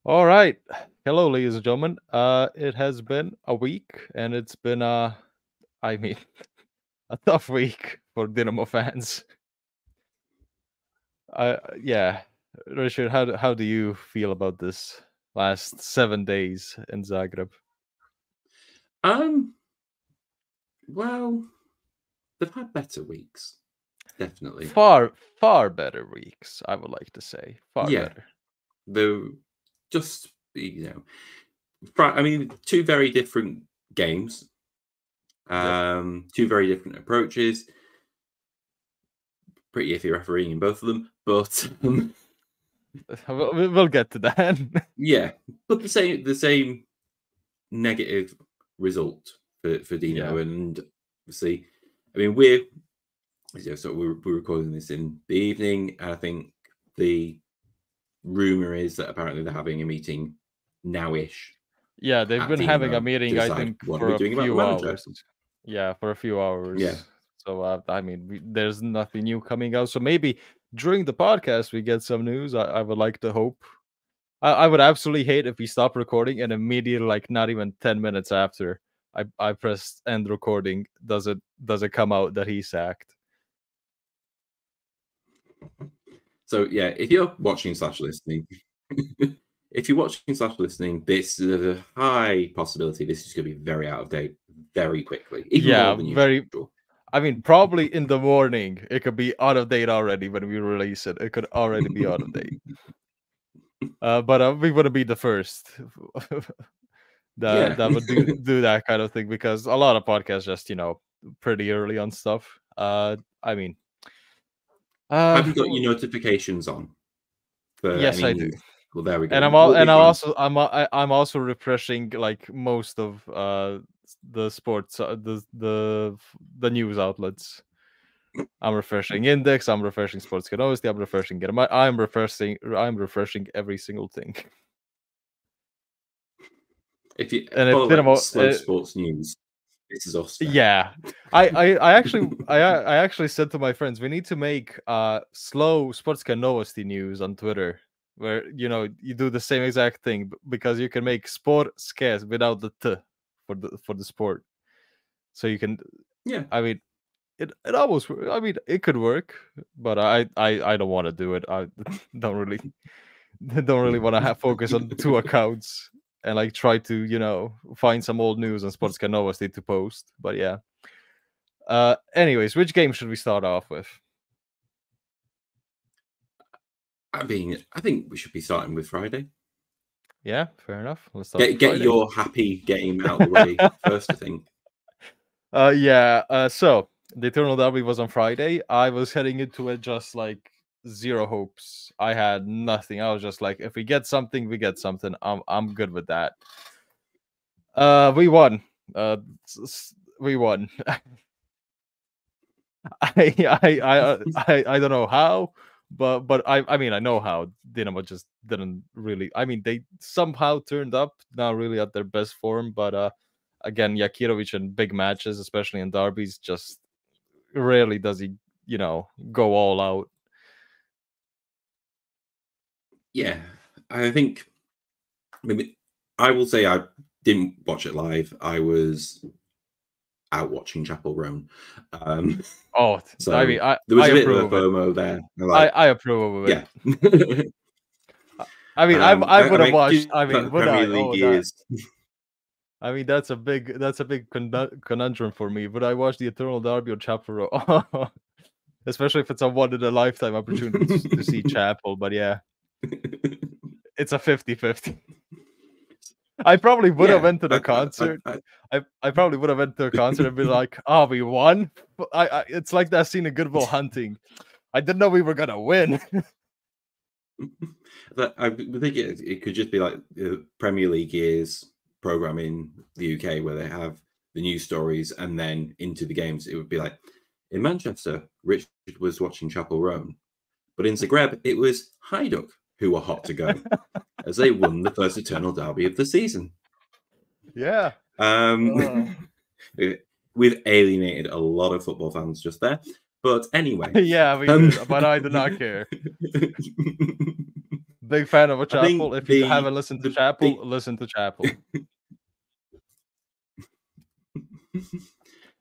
All right. Hello, ladies and gentlemen. It has been a week, and it's been I mean, a tough week for Dinamo fans. Yeah, Richard, how do you feel about this last 7 days in Zagreb? Well, they've had better weeks, definitely. Far better weeks, I would like to say. Far better. Though, just I mean, two very different games, two very different approaches. Pretty iffy refereeing in both of them, but we'll get to that. Yeah, but the same negative result for Dinamo, and obviously, I mean we're recording this in the evening, and I think the rumor is that apparently they're having a meeting now-ish. Yeah, they've been having a meeting, I think, for a few hours. Yeah, for a few hours. Yeah. So, I mean, there's nothing new coming out. So maybe during the podcast we get some news. I would like to hope. I would absolutely hate if we stop recording and immediately, like not even 10 minutes after I pressed end recording, does it come out that he's sacked? So yeah, if you're watching / listening, if you're watching / listening, this is a high possibility this is going to be very out of date very quickly. Even more than very. usual. I mean, probably in the morning it could be out of date already when we release it. It could already be out of date. But we wouldn't be the first that would do that kind of thing, because a lot of podcasts just pretty early on stuff. I mean, have you got your notifications on? Yes, I do. Well, there we go. And I'm also refreshing like most of the sports, the news outlets. I'm refreshing Index. I'm refreshing Sports Novosti. I'm refreshing Gorica. I'm refreshing every single thing. If you follow slow sports news, this is us. Yeah, I actually said to my friends, we need to make slow Sports Novosti news on Twitter, where you do the same exact thing, because you can make sportske without the t for the sport, so you can. Yeah, I mean, it almost. I mean, it could work, but I don't want to do it. I don't really want to focus on 2 accounts and like try to find some old news on Sports Novosti to post. But yeah. Anyways, which game should we start off with? I mean, I think we should be starting with Friday. Yeah, fair enough. Let's start. Get your happy game out of the way first, I think. Yeah. So the Eternal Derby was on Friday. I was heading into it just like zero hopes. I had nothing. I was just like, if we get something, we get something. I'm good with that. We won. We won. I don't know how, but I mean, I know how. Dinamo just didn't really. I mean, they somehow turned up, not really at their best form, but again, Jakirovic in big matches, especially in derbies, just rarely does he go all out. Yeah, I think maybe I will say I didn't watch it live. I was out watching Chappell Roan. So I mean, there was a bit of a FOMO there. I approve of it. Yeah. I mean, I would have watched. I mean, would Premier League years. I mean, that's a big conundrum for me. Would I watch the Eternal Derby or Chappell Roan? Especially if it's a one in a lifetime opportunity to see Chappell. But yeah, it's a 50-50. I probably would have went to the concert. I probably would have went to a concert and be like, "Oh, we won!" It's like that scene in Good Will Hunting. I didn't know we were gonna win. I think it could just be like the Premier League years program in the UK, where they have the news stories and then into the games. It would be like in Manchester, Richard was watching Chappell Roan, but in Zagreb, it was Hajduk who were hot to go as they won the first Eternal Derby of the season. Yeah. We've alienated a lot of football fans just there. But anyway. Yeah, we did, but I do not care. Big fan of a I think Chappell. If you haven't listened to Chappell, big- listen to Chappell.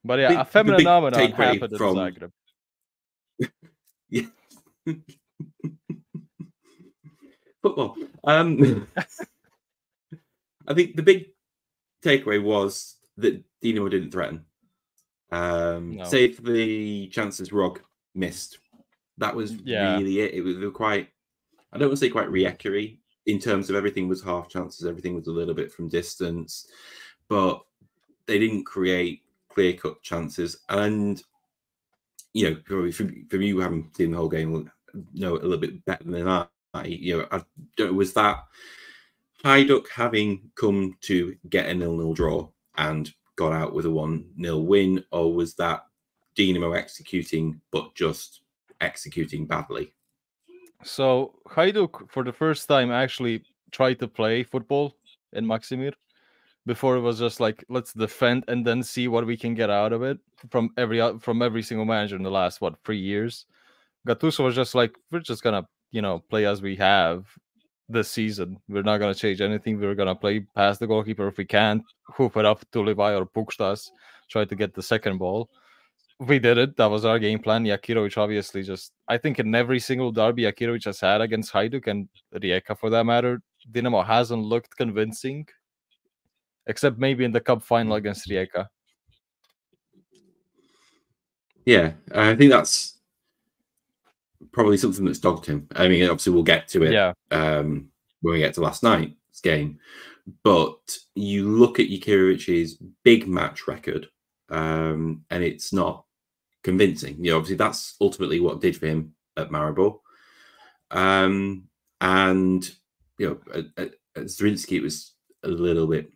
But yeah, a the big phenomenon takeaway happened in from Zagreb. yeah. Football. I think the big takeaway was that Dinamo didn't threaten. No. Save for the chances Rog missed. That was really it. It was quite, I don't want to say quite reactionary in terms of everything was half chances, everything was a little bit from distance, but they didn't create clear-cut chances. And, you know, probably from you having seen the whole game, will know a little bit better than I. You know, I don't know, was that Hajduk having come to get a 0-0 draw and got out with a 1-0 win, or was that Dinamo executing but just executing badly? So Hajduk, for the first time, actually tried to play football in Maksimir. Before it was just like, let's defend and then see what we can get out of it from every single manager in the last 3 years. Gattuso was just like, we're just gonna play as we have this season. We're not gonna change anything. We're gonna play past the goalkeeper. If we can't, hoof it up to Levi or Pukstas, try to get the second ball. We did it. That was our game plan. Jakirovic obviously just, I think in every single derby Jakirovic has had against Hajduk and Rijeka for that matter, Dinamo hasn't looked convincing, except maybe in the cup final against Rijeka. Yeah, I think that's probably something that's dogged him. I mean, obviously we'll get to it when we get to last night's game. But you look at Jakirovic's big match record, and it's not convincing. You know, obviously that's ultimately what did for him at Maribor. And you know, at Zrinski it was a little bit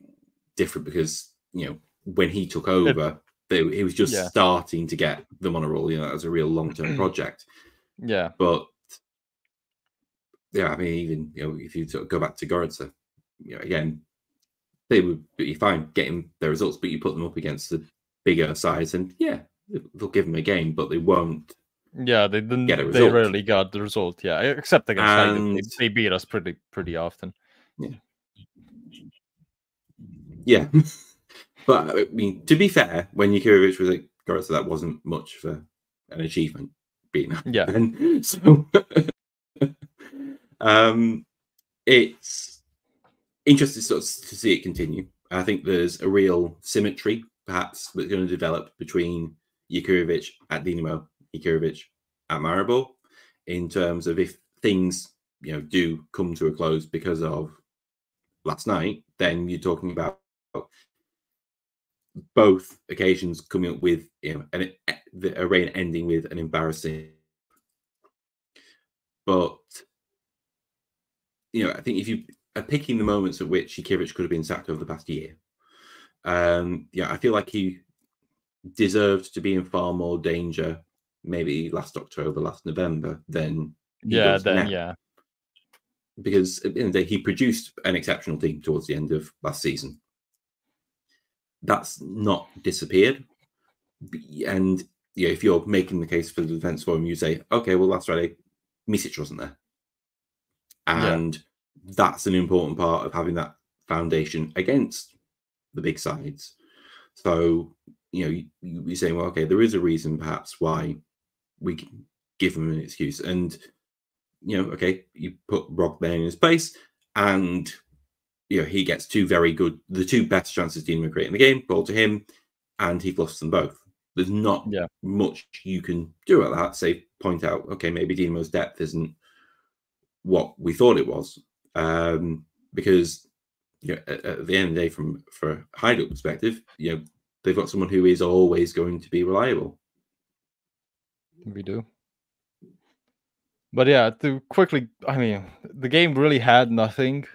different because, you know, when he took over, he was just starting to get them on a roll. You know, as a real long-term project. Yeah, but yeah, I mean, even, you know, if you go back to Gorica, you know, again, they would be fine getting their results, but you put them up against the bigger sides, and yeah, they'll give them a game, but they won't. Yeah, they didn't get a result. They rarely got the result. Yeah, except against Hajduk, they beat us pretty often. Yeah. But I mean, to be fair, when Jakirovic was at Gorica, that wasn't much for an achievement being Yeah. then. So it's interesting to see it continue. I think there's a real symmetry, perhaps, that's going to develop between Jakirovic at Dinamo, Jakirovic at Maribor, in terms of if things, you know, do come to a close because of last night, then you're talking about both occasions coming up with, you know, a reign ending with an embarrassing. But, you know, I think if you are picking the moments at which Jakirovic could have been sacked over the past year, yeah, I feel like he deserved to be in far more danger maybe last October, last November than he does now. Because at the end of the day, he produced an exceptional team towards the end of last season. That's not disappeared. And yeah, if you're making the case for the defense for him, you say, okay, well, last Friday, Misic wasn't there. And that's an important part of having that foundation against the big sides. So, you know, you're saying, well, okay, there is a reason perhaps why we can give him an excuse. And, you know, okay, you put Rock there in his place, and, you know, he gets the two best chances Dinamo create in the game, ball to him, and he fluffs them both. There's not much you can do at that. Say, point out, okay, maybe Dinamo's depth isn't what we thought it was, because, you know, at the end of the day, for Hajduk perspective, you know, they've got someone who is always going to be reliable. We do. But yeah, to quickly, I mean, the game really had nothing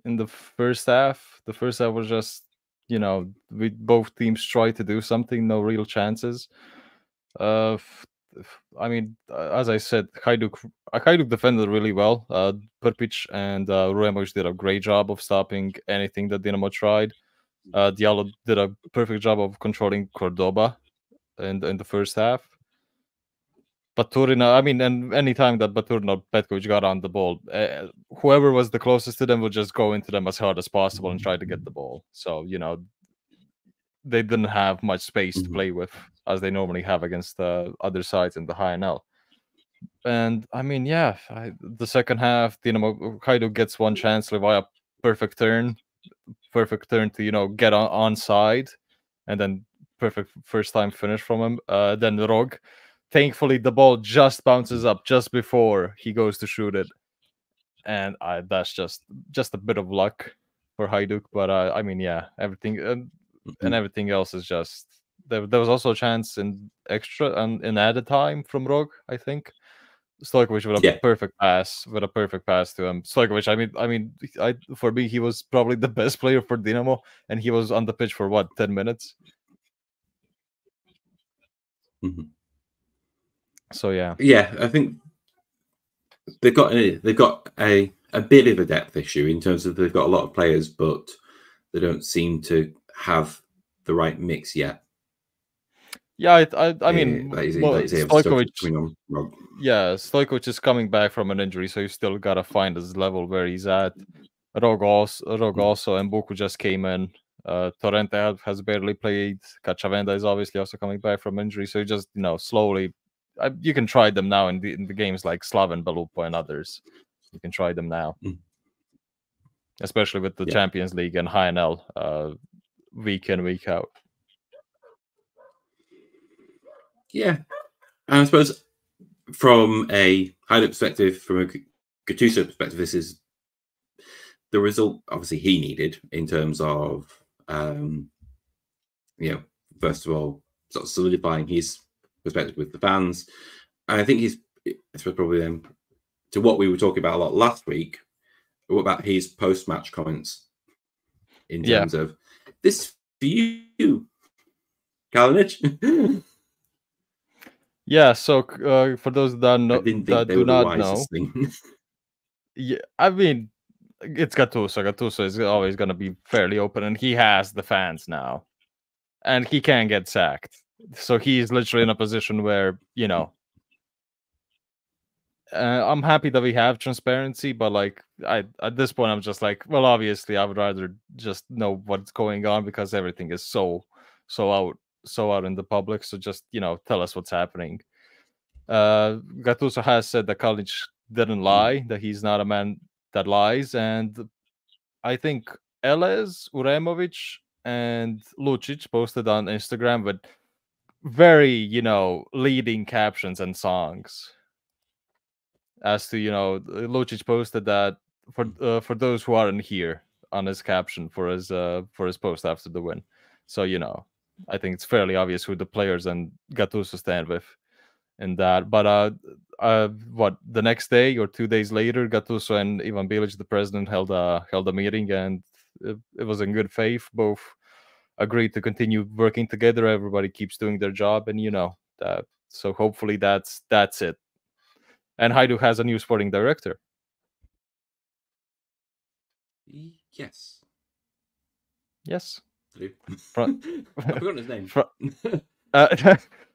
in the first half. The first half was just, you know, both teams tried to do something, no real chances. I mean, as I said, Hajduk defended really well. Prpic and Ruemovic did a great job of stopping anything that Dinamo tried. Diallo did a perfect job of controlling Cordoba in the first half. Baturina, I mean, and any time that Baturina or Petkovic got on the ball, whoever was the closest to them would just go into them as hard as possible and try to get the ball. So, you know, they didn't have much space to play with as they normally have against the other sides in the HNL. And I mean, yeah, the second half, Dinamo Hajduk gets one chance via perfect turn to, you know, get on side, and then perfect first time finish from him. Then Rog, thankfully the ball just bounces up just before he goes to shoot it, and that's just a bit of luck for Hajduk. But I mean, yeah, everything and everything else is just there was also a chance in extra and in added time from Rog, I think. Stojkovic with a perfect pass, to him. Stojkovic, I mean, for me, he was probably the best player for Dinamo, and he was on the pitch for what, 10 minutes. So yeah, I think they've got a bit of a depth issue in terms of they've got a lot of players, but they don't seem to have the right mix yet. Yeah, I mean, Stojkovic. Stojkovic is coming back from an injury, so you still gotta find his level where he's at. Rog also, and Buku just came in. Torrente has barely played. Cacciavenda is obviously also coming back from injury, so you just, you know, slowly. You can try them now in the games like Slaven, Belupo, and others. You can try them now, especially with the Champions League and HNL week in, week out. Yeah, and I suppose from a Hajduk perspective, from a Gattuso perspective, this is the result obviously he needed in terms of, you know, first of all, sort of solidifying his perspective with the fans. And I think he's, I suppose, probably then to what we were talking about a lot last week. What about his post-match comments in terms of this for you, Kalinic? Yeah, so for those that do not know, yeah, I mean, it's Gattuso. Gattuso is always going to be fairly open, and he has the fans now, and he can get sacked. So he's literally in a position where, you know, I'm happy that we have transparency, but like at this point, I'm just like, well, obviously, I would rather just know what's going on because everything is so out in the public. So just, you know, tell us what's happening. Gattuso has said that Kalinic didn't lie, that he's not a man that lies, and I think Elez, Uremovic, and Lucic posted on Instagram with very, you know, leading captions and songs. As to, you know, Lucic posted that for those who aren't here on his caption for his post after the win. So, you know, I think it's fairly obvious who the players and Gattuso stand with in that. But what, the next day or 2 days later, Gattuso and Ivan Bilic, the president, held a meeting, and it was in good faith. Both agreed to continue working together. Everybody keeps doing their job, and you know that. So hopefully that's it. And Hajduk has a new sporting director. Yes. Yes. I forgot his name.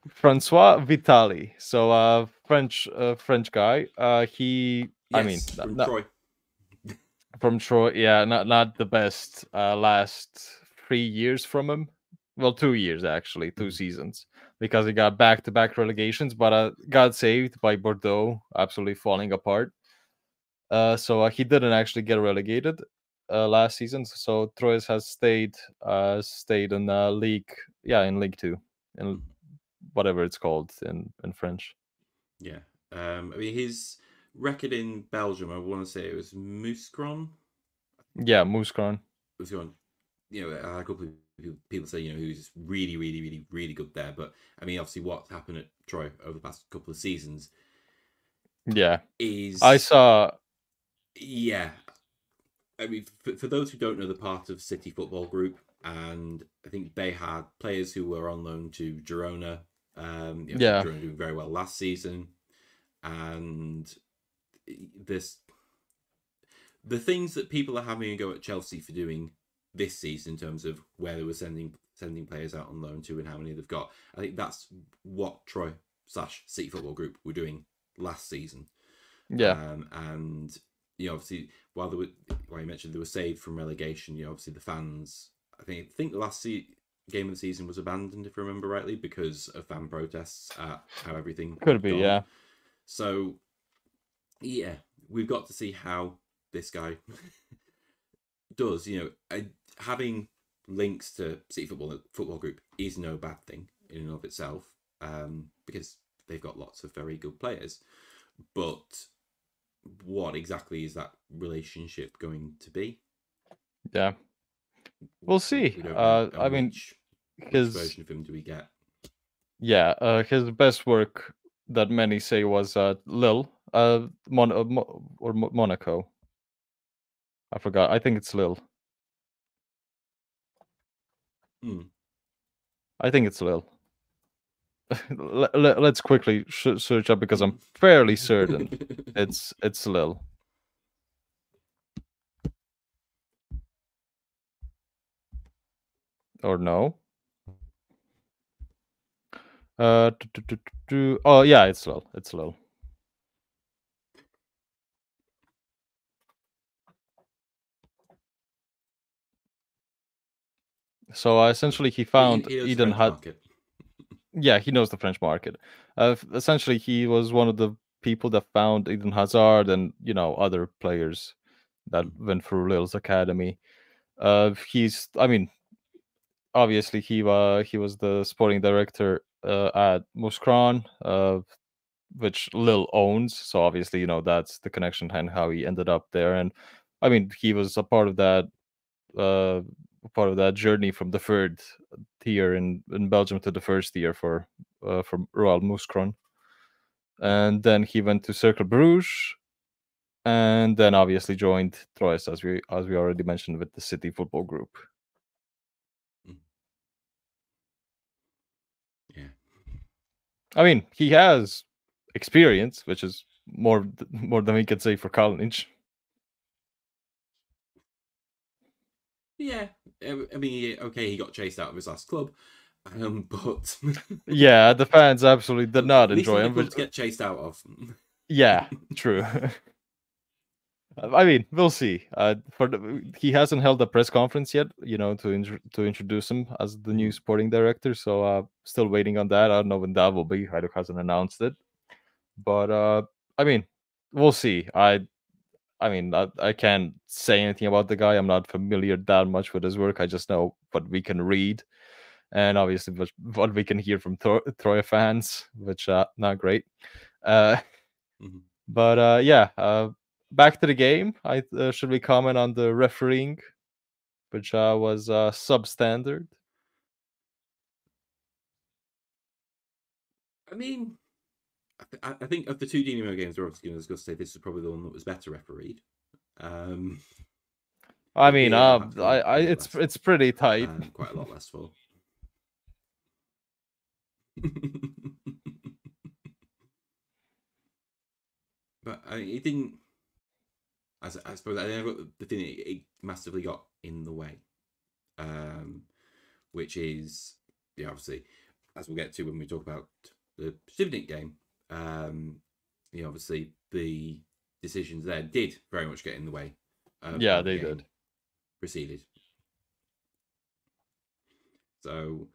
Francois Vitali. So French guy. He, I mean, from Troy. From Troy, yeah, not the best last 3 years from him. Well, 2 years actually, 2 seasons, because he got back-to-back relegations, but got saved by Bordeaux, absolutely falling apart. So he didn't actually get relegated last season. So Troyes has stayed in league, in League 2, in whatever it's called in French. Yeah, I mean his record in Belgium, I want to say it was Mouscron. Yeah, Mouscron. Mouscron. You know, a couple of people say, you know, who's really, really, really, really good there. But I mean, obviously, what's happened at Troy over the past couple of seasons, is I saw. Yeah, I mean, for those who don't know the part of City Football Group, and I think they had players who were on loan to Girona. Girona doing very well last season, and the things that people are having a go at Chelsea for doing this season in terms of where they were sending players out on loan to and how many they've got. I think that's what Troy/City Football Group were doing last season. Yeah. And obviously, while you mentioned they were saved from relegation, obviously the fans. I think the last game of the season was abandoned, if I remember rightly, because of fan protests at how everything Could had be, gone. yeah. So, yeah, we've got to see how this guy does. Having links to City Football Group is no bad thing in and of itself, because they've got lots of very good players. But what exactly is that relationship going to be? Yeah, we'll see. We don't know. I mean, which his version of him do we get? Yeah, his best work that many say was Lille, Monaco. I forgot. I think it's Lille. I think it's Lille. Let's quickly search up because I'm fairly certain it's Lille. Or no? Oh yeah, it's Lille. It's Lille. So essentially, he found Eden Hazard. Yeah, he knows the French market. Essentially, he was one of the people that found Eden Hazard and other players that went through Lille's academy. I mean, obviously he was the sporting director at Mouscron, which Lille owns. So obviously, that's the connection and how he ended up there. And I mean, he was a part of that journey from the third tier in Belgium to the first tier for Royal Mouscron. And then he went to Cercle Bruges, and then obviously joined Troyes, as we already mentioned, with the City Football Group. Yeah, I mean, he has experience, which is more than we could say for college. Yeah, I mean, okay, he got chased out of his last club, but yeah, the fans absolutely did not enjoy him. Clubs get chased out of. Yeah, true. I mean, we'll see. He hasn't held a press conference yet, to introduce him as the new sporting director. So still waiting on that. I don't know when that will be. Hajduk hasn't announced it, but I mean, we'll see. I can't say anything about the guy. I'm not familiar that much with his work. I just know what we can read, and obviously what we can hear from Troyes fans, which not great. But yeah. Back to the game. Should we comment on the refereeing, which was substandard? I mean, I think of the two Dinamo games, we're obviously going to say this is probably the one that was better refereed. I mean, it's pretty tight. Quite a lot less full. But it didn't. I suppose the thing it massively got in the way, which is obviously, as we'll get to when we talk about the Šibenik game, obviously the decisions there did very much get in the way. Yeah, they did. Proceeded. So,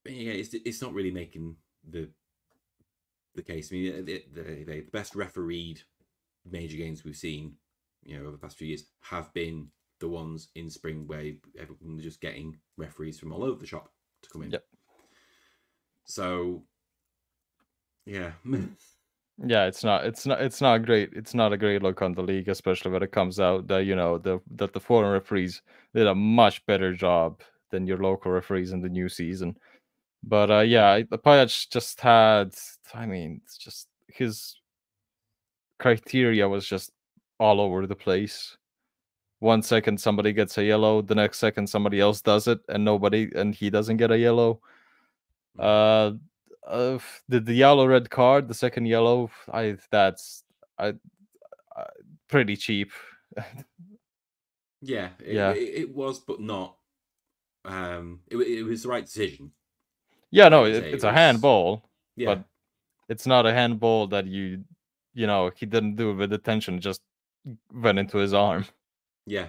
yeah, it's not really making the case. I mean, the best refereed major games we've seen, over the past few years have been the ones in spring where everyone was just getting referees from all over the shop to come in. Yep. So, yeah. Yeah, it's not great. It's not a great look on the league, especially when it comes out that that the foreign referees did a much better job than your local referees in the new season. But yeah, Pajac just had. I mean, it's just his criteria was just all over the place. 1 second somebody gets a yellow, the next second somebody else does it, and he doesn't get a yellow. The yellow red card, the second yellow, that's pretty cheap. Yeah, it was, but not. It was the right decision. Yeah, no, it's a handball. Yeah, but it's not a handball that he didn't do it with attention. Just went into his arm. Yeah,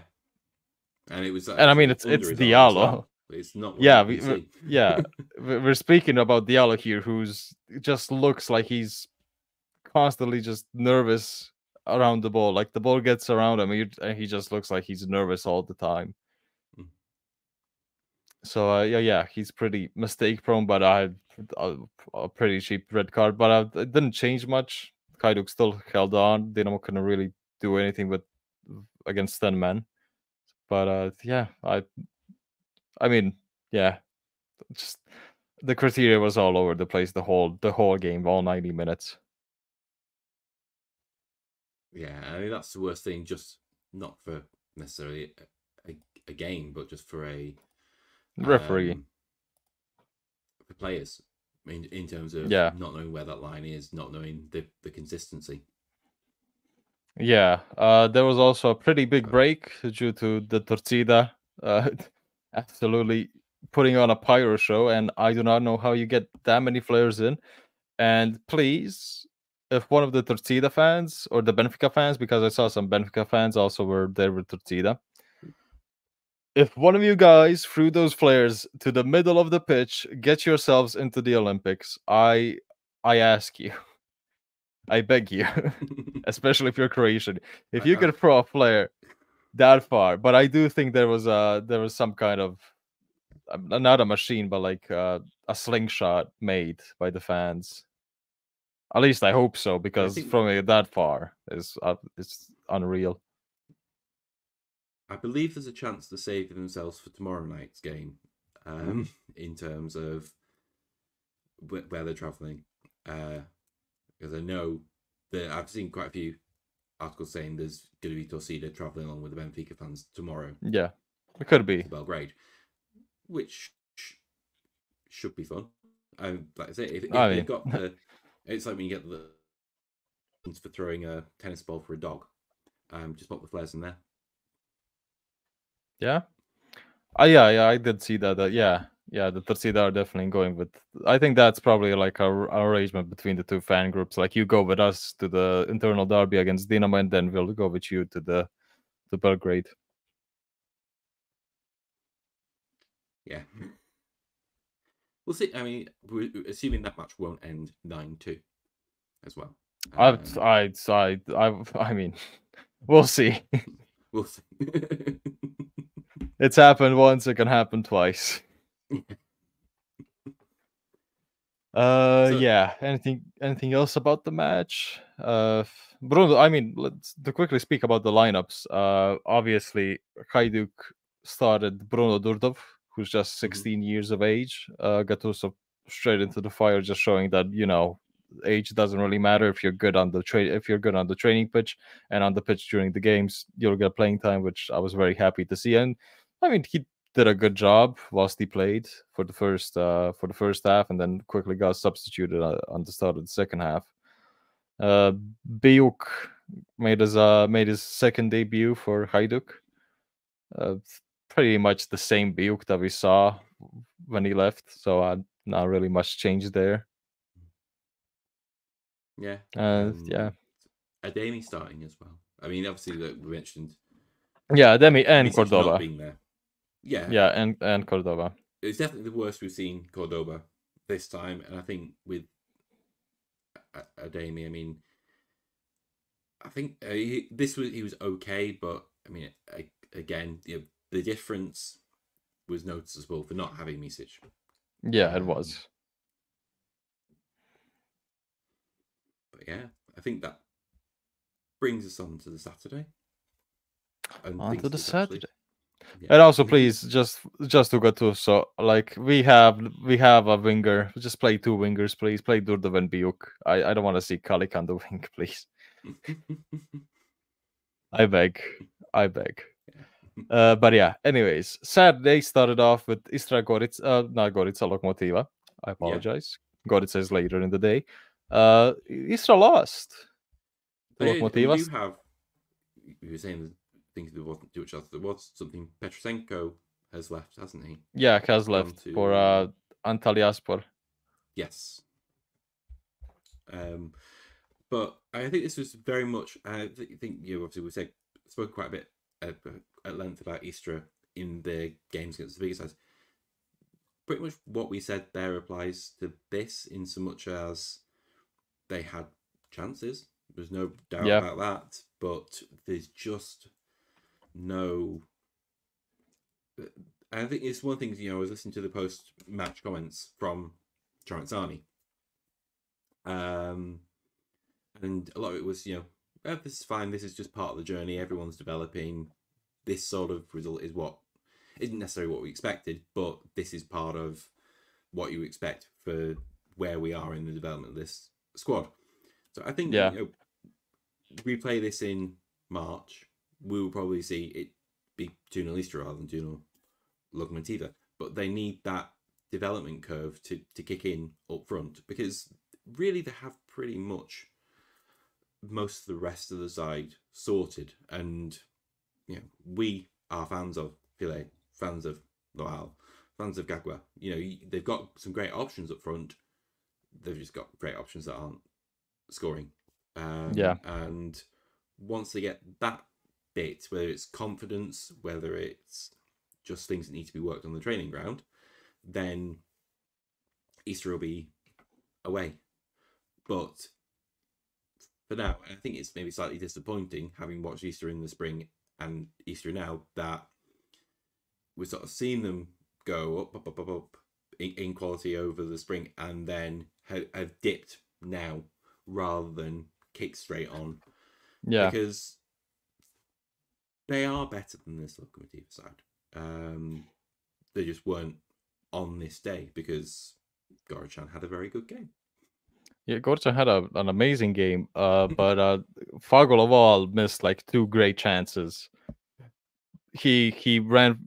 and it was. And I mean, it's under his arm as Diallo. well. It's not. Yeah, we see. yeah. We're speaking about Diallo here, who's just looks like he's constantly just nervous around the ball. Like the ball gets around him, and he just looks like he's nervous all the time. So yeah, he's pretty mistake prone, but a pretty cheap red card. But it didn't change much. Hajduk still held on. Dinamo couldn't really do anything with against 10 men. But yeah, I mean, yeah, just the criteria was all over the place the whole game, all 90 minutes. Yeah, I mean that's the worst thing. Just not for necessarily a game, but just for a referee, for players. I mean, in terms of not knowing where that line is, not knowing the consistency. Yeah, there was also a pretty big break due to the Torcida absolutely putting on a pyro show, and I do not know how you get that many players in. And please, if one of the Torcida fans or the Benfica fans, because I saw some Benfica fans also were there with Torcida, if one of you guys threw those flares to the middle of the pitch, get yourselves into the Olympics. I ask you. I beg you. Especially if you're Croatian. If you could throw a flare that far. But I do think there was some kind of not a machine, but like a slingshot made by the fans. At least I hope so, because throwing it that far is it's unreal. I believe there's a chance to save themselves for tomorrow night's game, in terms of where they're travelling. Because I know that I've seen quite a few articles saying there's going to be Torcida travelling along with the Benfica fans tomorrow. Yeah, it could be. To Belgrade, which should be fun. Like I say, if they've got the, it's like when you get the for throwing a tennis ball for a dog. Just pop the flares in there. Yeah. Yeah, I did see that. Yeah, the Torcida are definitely going with. I think that's probably like a arrangement between the two fan groups. Like you go with us to the internal derby against Dinamo, and then we'll go with you to Belgrade. Yeah, we'll see. I mean, we're assuming that match won't end 9-2 as well. I mean, we'll see. We'll see. It's happened once, it can happen twice. Yeah. Anything else about the match? Bruno, I mean, let's quickly speak about the lineups. Obviously, Hajduk started Bruno Durdov, who's just 16 years of age. Gattuso straight into the fire, just showing that age doesn't really matter if you're good on the training pitch and on the pitch during the games, you'll get playing time, which I was very happy to see. And I mean, he did a good job whilst he played for the first half, and then quickly got substituted on the start of the second half. Biuk made his second debut for Hajduk. Pretty much the same Biuk that we saw when he left, so not really much change there. Yeah. Yeah. Ademi starting as well. I mean, obviously, like we mentioned. Yeah, Ademi and Cordoba. Not being there. Yeah. Yeah, and Cordoba. It's definitely the worst we've seen Cordoba this time, and I think with Ademi, I mean, I think he was okay, but I mean, again, the difference was noticeable for not having Misic. Yeah, it was. But yeah, I think that brings us on to the Saturday. Onto the Saturday. Yeah. And also, please, just to go to, so like we have a winger. Just play two wingers, please. Play Durdov and Biuk. I don't want to see Kalik on the wing, please. I beg. But yeah, anyways, Saturday started off with Istra Gorica, not Gorica, Lokomotiva. I apologize. Yeah. Gorica is later in the day. Istra lost. Lokomotiva. You were saying things that wasn't too much else. There was something. Petrosenko has left, hasn't he? Yeah, has left for Antalyaspor. Yes. But I think this was very much. I think obviously we spoke quite a bit at length about Istra in the games against the bigger sides. Pretty much what we said there applies to this, in so much as they had chances. There's no doubt Yeah. about that. But there's just no. I think it's one thing. I was listening to the post-match comments from Tramanzani, and a lot of it was, this is fine. This is just part of the journey. Everyone's developing. This sort of result isn't necessarily what we expected, but this is part of what you expect for where we are in the development of this squad. So I think, replay this in March, we will probably see it be 2-0 Istra rather than 2-0 Lokomotiva. But they need that development curve to kick in up front, because really they have pretty much most of the rest of the side sorted. And we are fans of Filet, fans of Loal, fans of Gagua. They've got some great options up front. They've just got great options that aren't scoring. And once they get that bit, whether it's confidence, whether it's just things that need to be worked on the training ground, then Istra will be away. But for now, I think it's maybe slightly disappointing, having watched Istra in the spring and Istra now, that we're sort of seeing them go up in quality over the spring, and then have dipped now rather than kick straight on. Yeah. Because they are better than this Lokomotiva side. They just weren't on this day because Gorica had a very good game. Yeah, Gorica had an amazing game, but Fagolaval missed like 2 great chances. He ran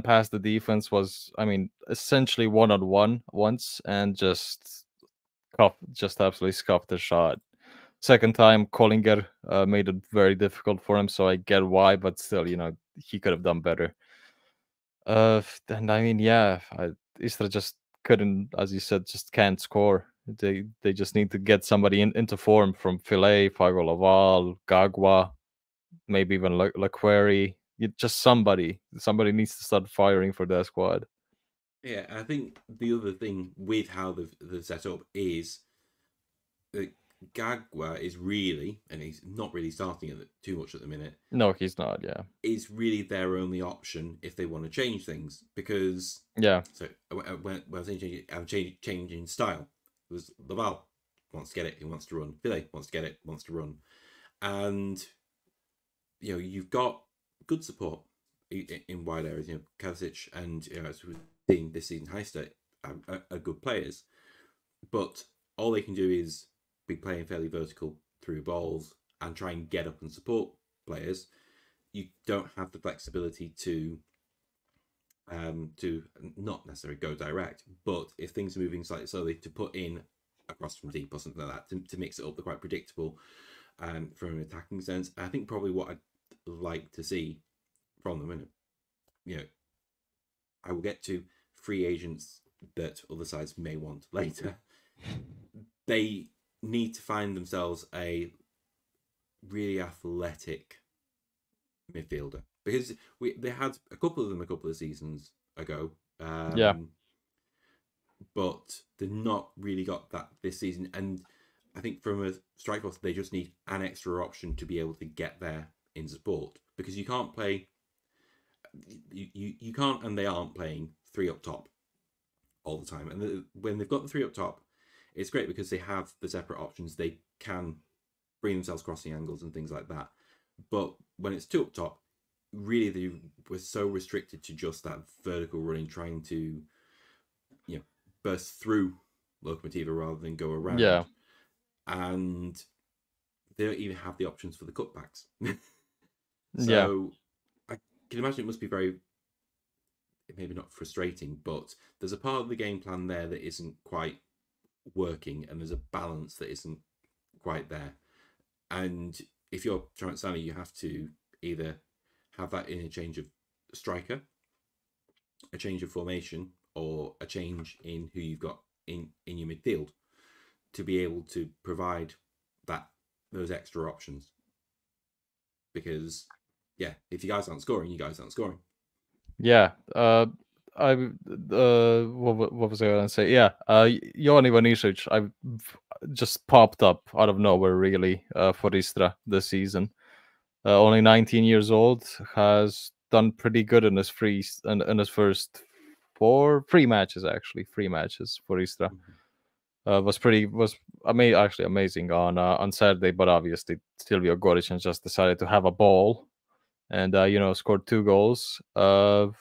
past the defense, was, I mean, essentially 1-on-1 once, and just absolutely scuffed the shot. Second time, Kollinger made it very difficult for him, so I get why, but still, he could have done better. And I mean, Istra just couldn't, as you said, just can't score. They just need to get somebody into form from Filet, Fagolaval, Gagua, maybe even Laqueri. Just somebody needs to start firing for their squad. Yeah, I think the other thing with how they've set up is that Gagua is really, and he's not really starting too much at the minute. No, he's not. Yeah, is really their only option if they want to change things, because So when I was saying changing style, it was Laval wants to get it, he wants to run. Filet wants to get it, wants to run, and you've got good support in wide areas. Kavasic and as we've seen this season, Heister are good players, but all they can do is be playing fairly vertical through balls and try and get up and support players. You don't have the flexibility to not necessarily go direct, but if things are moving slightly slowly, to put in a cross from deep or something like that to mix it up. They're quite predictable from an attacking sense. I think probably what I'd like to see from them, and I will get to free agents that other sides may want later. They need to find themselves a really athletic midfielder, because they had a couple of them a couple of seasons ago, but they've not really got that this season. And I think from a strike force, they just need an extra option to be able to get there in support, because you can't play, you can't, and they aren't playing 3 up top all the time. And when they've got the 3 up top, it's great because they have the separate options. They can bring themselves crossing angles and things like that. But when it's 2 up top, really they were so restricted to just that vertical running, trying to burst through Lokomotiva rather than go around. And they don't even have the options for the cutbacks. So I can imagine it must be very, maybe not frustrating, but there's a part of the game plan there that isn't quite working, and there's a balance that isn't quite there. And if you're Tramanzani, you have to either have that in a change of striker, a change of formation, or a change in who you've got in your midfield. to be able to provide those extra options. Because if you guys aren't scoring, you guys aren't scoring. Yeah. What was I gonna say? Yeah. Jovan Ivanišević, I just popped up out of nowhere, really, for Istra this season. Only 19 years old, has done pretty good in his first three matches for Istra. Was actually amazing on Saturday, but obviously Silvio Gorica just decided to have a ball, and scored 2 goals. Both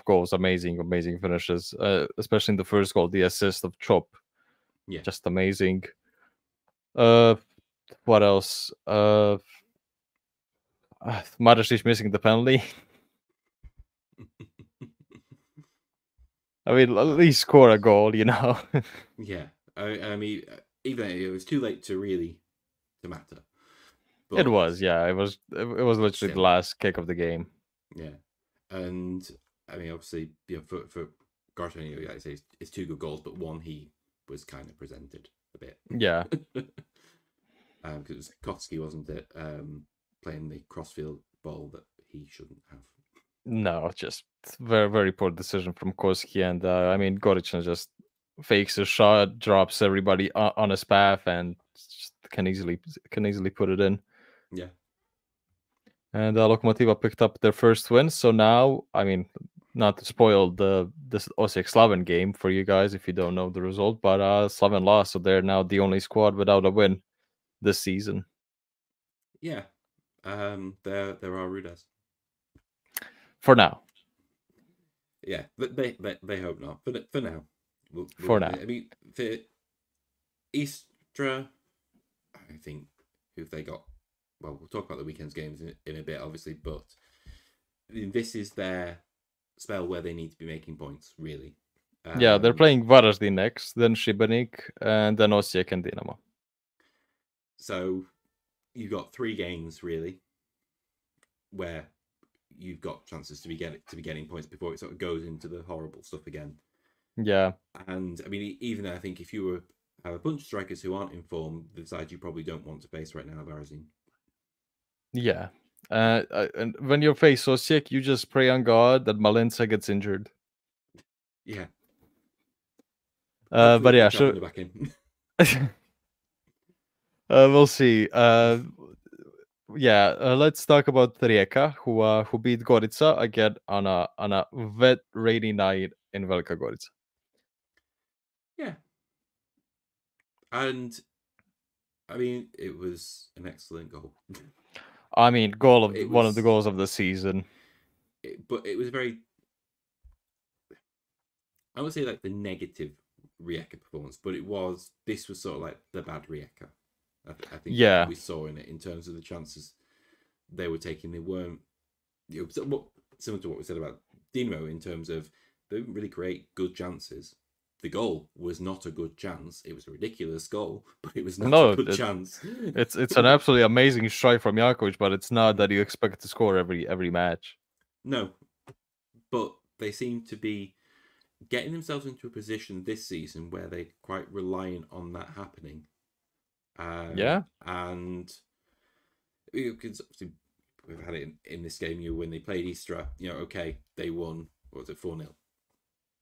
goals amazing finishes, especially in the first goal, the assist of Chop. Yeah, just amazing. What else? Marasic missing the penalty. I mean, at least score a goal, Yeah, I mean, even though it was too late to matter. But it was, yeah. It was literally the last kick of the game. Yeah, and I mean, obviously, for Gorica, like I say, it's 2 good goals, but one he was kind of presented a bit. Yeah. Because it was Kotsky, wasn't it? Playing the crossfield ball that he shouldn't have. No, just very, very poor decision from Koski, and I mean, Gorica just fakes a shot, drops everybody on his path, and just can easily put it in. Yeah. And Lokomotiva picked up their first win, so now, I mean, not to spoil this Osijek Slaven game for you guys if you don't know the result, but Slaven lost, so they're now the only squad without a win this season. Yeah, there are Rudas. For now. Yeah, but they hope not. For now. For now. I mean, for Istra, I think who they got. Well, we'll talk about the weekend's games in a bit, obviously, but this is their spell where they need to be making points, really. Yeah, they're playing Varaždin next, then Šibenik, and then Osijek and Dinamo. So you've got 3 games, really, where you've got chances to be getting points before it sort of goes into the horrible stuff again. Yeah. And I mean, even I think if you have a bunch of strikers who aren't in form, the side you probably don't want to face right now, Varaždin. Yeah. And when you face Osijek, you just pray on God that Malinca gets injured. Yeah. But yeah, sure. Back in. We'll see. Let's talk about Rijeka, who beat Gorica again on a wet rainy night in Velika Gorica. Yeah. And I mean, it was an excellent goal. I mean, one of the goals of the season. But it was very, I would say, like the negative Rijeka performance, but this was sort of like the bad Rijeka. I think we saw in it in terms of the chances they were taking. They weren't, similar to what we said about Dinamo in terms of they didn't really create good chances. The goal was not a good chance. It was a ridiculous goal, but it was not a good chance. It's an absolutely amazing strike from Jankovic, but it's not that you expect to score every match. No, but they seem to be getting themselves into a position this season where they're quite reliant on that happening. And because we've had it in this game, when they played Istra, okay, they won. What was it, 4-0?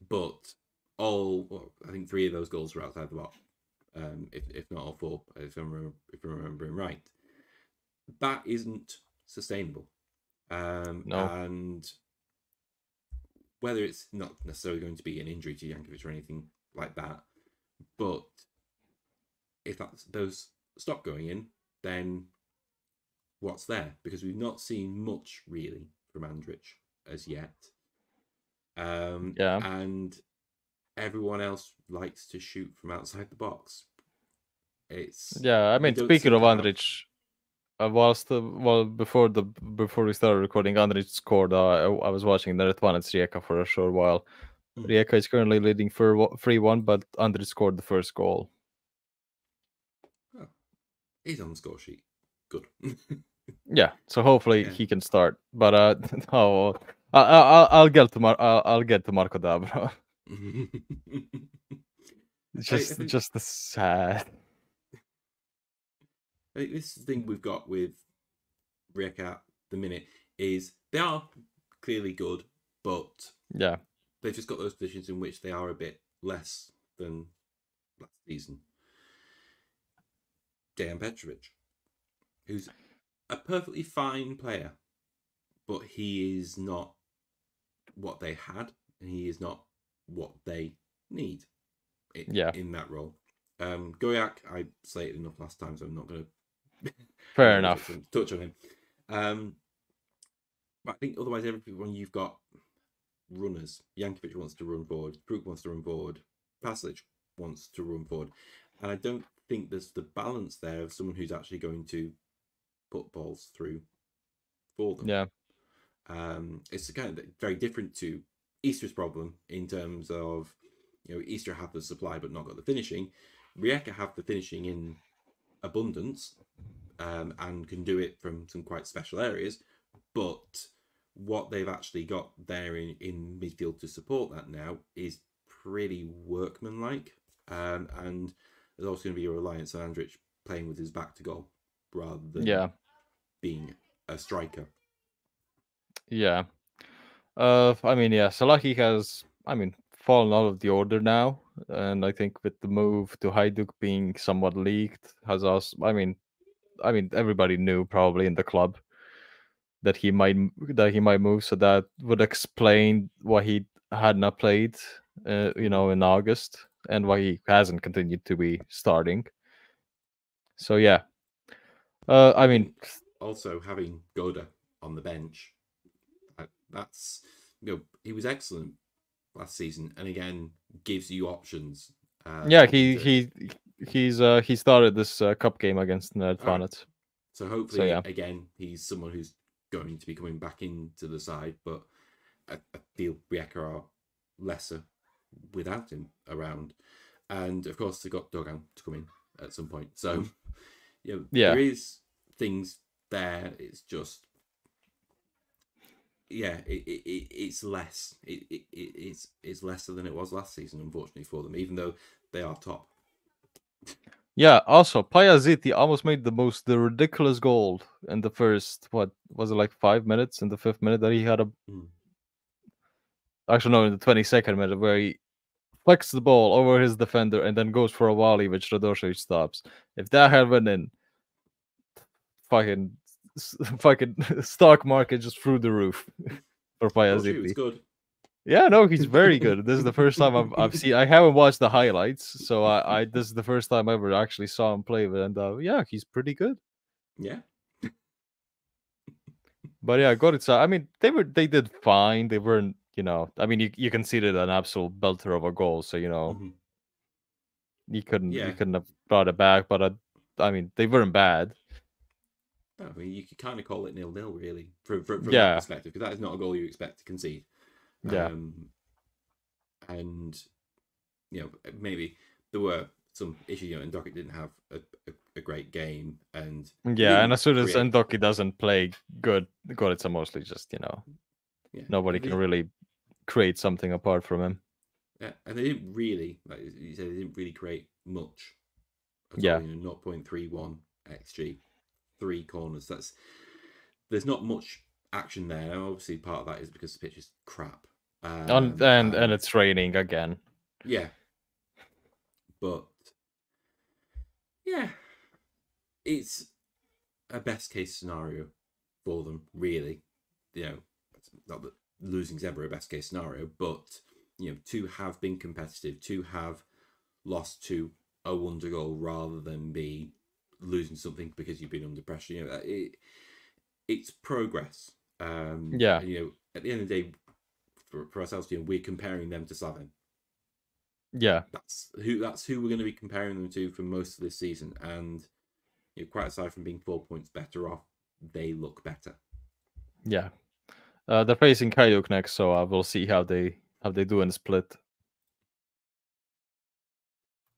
But I think 3 of those goals were outside the box, if not all 4, if I'm remembering right. That isn't sustainable. No. And whether it's not necessarily going to be an injury to Jankovic or anything like that, but if those stop going in, then what's there? Because we've not seen much really from Andrić as yet. And everyone else likes to shoot from outside the box. I mean, speaking of Andrić, before we started recording, Andrić scored. I was watching the Retvanec Rijeka for a short while. Rijeka is currently leading for 3-1, but Andrić scored the first goal. Oh, he's on the score sheet. Good. Yeah, so hopefully he can start. But I'll get to Marco Dabra. Just the sad. I think this thing we've got with Rijeka at the minute is they are clearly good, but Yeah, they've just got those positions in which they are a bit less than last season. Dejan Petrovic, who's a perfectly fine player, but he is not what they had, and he is not what they need in that role. Gorica, I slated enough last time, so I'm not going to fair enough. touch on him. But I think otherwise, everyone you've got runners. Jankovic wants to run forward. Krug wants to run forward. Paslic wants to run forward. And I don't think there's the balance there of someone who's actually going to put balls through for them. Yeah. It's kind of very different to Istra's problem in terms of, Istra have the supply but not got the finishing. Rijeka have the finishing in abundance and can do it from some quite special areas, but what they've actually got there in midfield to support that now is pretty workmanlike, and there's also going to be a reliance on Andrich playing with his back to goal rather than being a striker. Yeah. Salahi has, fallen out of the order now, and I think with the move to Hajduk being somewhat leaked, has also, everybody knew probably in the club that he might move, so that would explain why he had not played, in August, and why he hasn't continued to be starting. So yeah, also having Goda on the bench, that's he was excellent last season, and again gives you options. He started this cup game against Nerdfanet. So hopefully, again, he's someone who's going to be coming back into the side, but I feel Rijeka are lesser without him around. And of course, they got Dogan to come in at some point. So, there is things there. It's just, it's less. It's lesser than it was last season, unfortunately, for them, even though they are top. Yeah, also, Payaziti almost made the ridiculous goal in the first, what was it, like 5 minutes, in the 5th minute that he had actually no, in the 22nd minute, where he flicks the ball over his defender and then goes for a volley, which Radošević stops. If that had went in, fucking stock market just through the roof for Payaziti. It's good. Yeah, no, he's very good. This is the first time I've seen. I haven't watched the highlights, so this is the first time I ever actually saw him play. And he's pretty good. Yeah. But yeah, Gorica. They did fine. They weren't, you considered an absolute belter of a goal, so you couldn't have brought it back. But they weren't bad. No, you could kind of call it 0-0, really, from that perspective, because that is not a goal you expect to concede. Yeah. And maybe there were some issues, and Dockett didn't have a great game, and and as soon as Ndoki doesn't play good, Gorica mostly just nobody can really create something apart from him. Yeah, and they didn't really, like you said, they didn't really create much. Yeah, all, 0.31 xG, 3 corners. There's not much action there. Now, obviously, part of that is because the pitch is crap. And it's raining again. Yeah. But, it's a best case scenario for them, really. Not that losing's ever a best case scenario, but, to have been competitive, to have lost to a wonder goal rather than be losing something because you've been under pressure, it's progress. And, at the end of the day, for ourselves, we're comparing them to Slaven. Yeah, that's who we're going to be comparing them to for most of this season. And quite aside from being 4 points better off, they look better. Yeah, they're facing Hajduk next, so we'll see how they do in the split.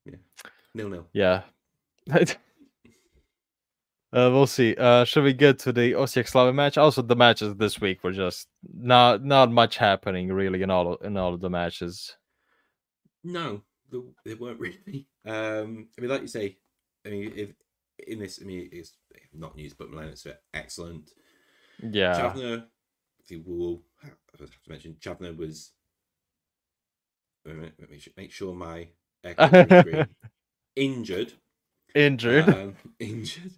Yeah, 0-0. Yeah. We'll see. Should we get to the Osijek Slaven match? Also, the matches this week were just not much happening really in all of the matches. No, they weren't really. I mean, like you say, I mean, if in this, I mean, it's not news, but Milan's excellent. Yeah. Chavner, I will have to mention Chavner was. Let me make sure my injured. Injured. Injured.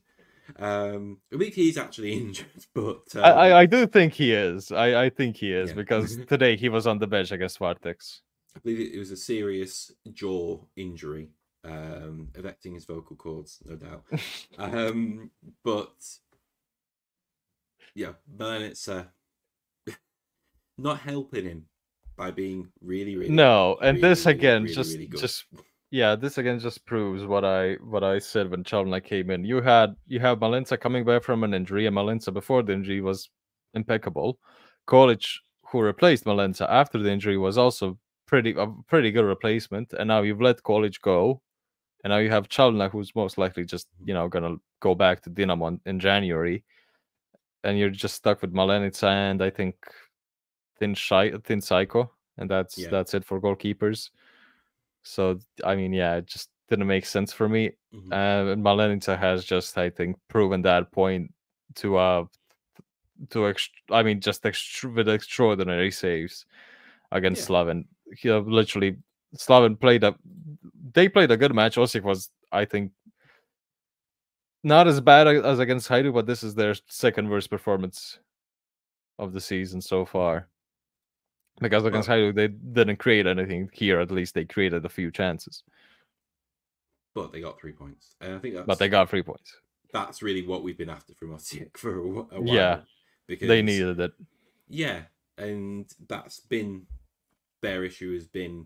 I believe he's actually injured, but I do think he is. I think he is yeah. because today he was on the bench against Vartex. I believe it was a serious jaw injury, affecting his vocal cords, no doubt. But yeah, Milanitsa not helping him by being really, really no, and really, this really, again really, really good. this again just proves what I said when Chalna came in. You have Malinsa coming back from an injury, and Malinsa before the injury was impeccable. College, who replaced Malinsa after the injury, was also a pretty good replacement. And now you've let College go, and now you have Chalna, who's most likely just gonna go back to Dinamo in January, and you're just stuck with Malenica and I think Thin Psycho, and that's it for goalkeepers. So I mean, yeah, it just didn't make sense for me. And Malenica has just, I think, proven that point to with extraordinary saves against Slaven. Literally, Slaven played a good match. Osijek was, I think, not as bad as against Hajduk, but this is their second worst performance of the season so far. Because against Hajduk, they didn't create anything. Here, at least, they created a few chances. But they got 3 points. And I think But they got 3 points. That's really what we've been after from Osijek for a while. Yeah, because they needed it. Yeah, and that's been their issue, has been,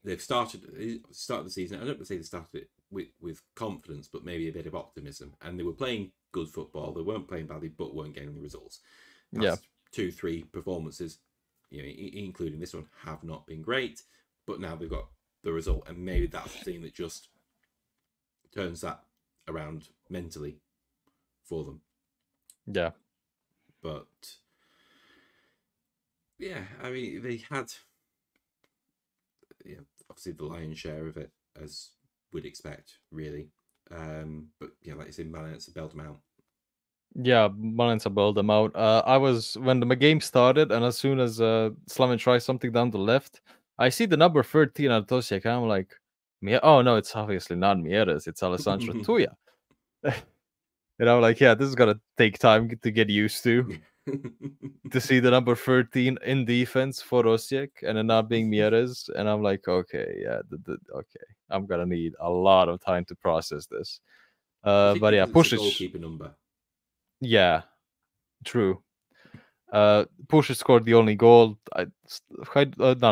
they've started the season. I don't want to say they started it with confidence, but maybe a bit of optimism. And they were playing good football. They weren't playing badly, but weren't getting the results. Past 2-3 performances, including this one, have not been great. But now they've got the result, and maybe that's the thing that just turns that around mentally for them. Yeah. But yeah, I mean, they had obviously the lion's share of it, as we'd expect, really. But yeah, like I said, Malinitsa bailed them out. Yeah, Malinitsa bailed them out. I was when the game started, and as soon as Slaven tries something down the left, I see the number 13 at Osijek, and I'm like, oh no, it's obviously not Mieres, it's Alessandro Tuya. And I'm like, yeah, this is gonna take time to get used to see the number 13 in defense for Osijek and then not being Mieres. And I'm like, okay, yeah, okay, I'm gonna need a lot of time to process this. But yeah, Push a goalkeeper number. Yeah, true. Push scored the only goal. Not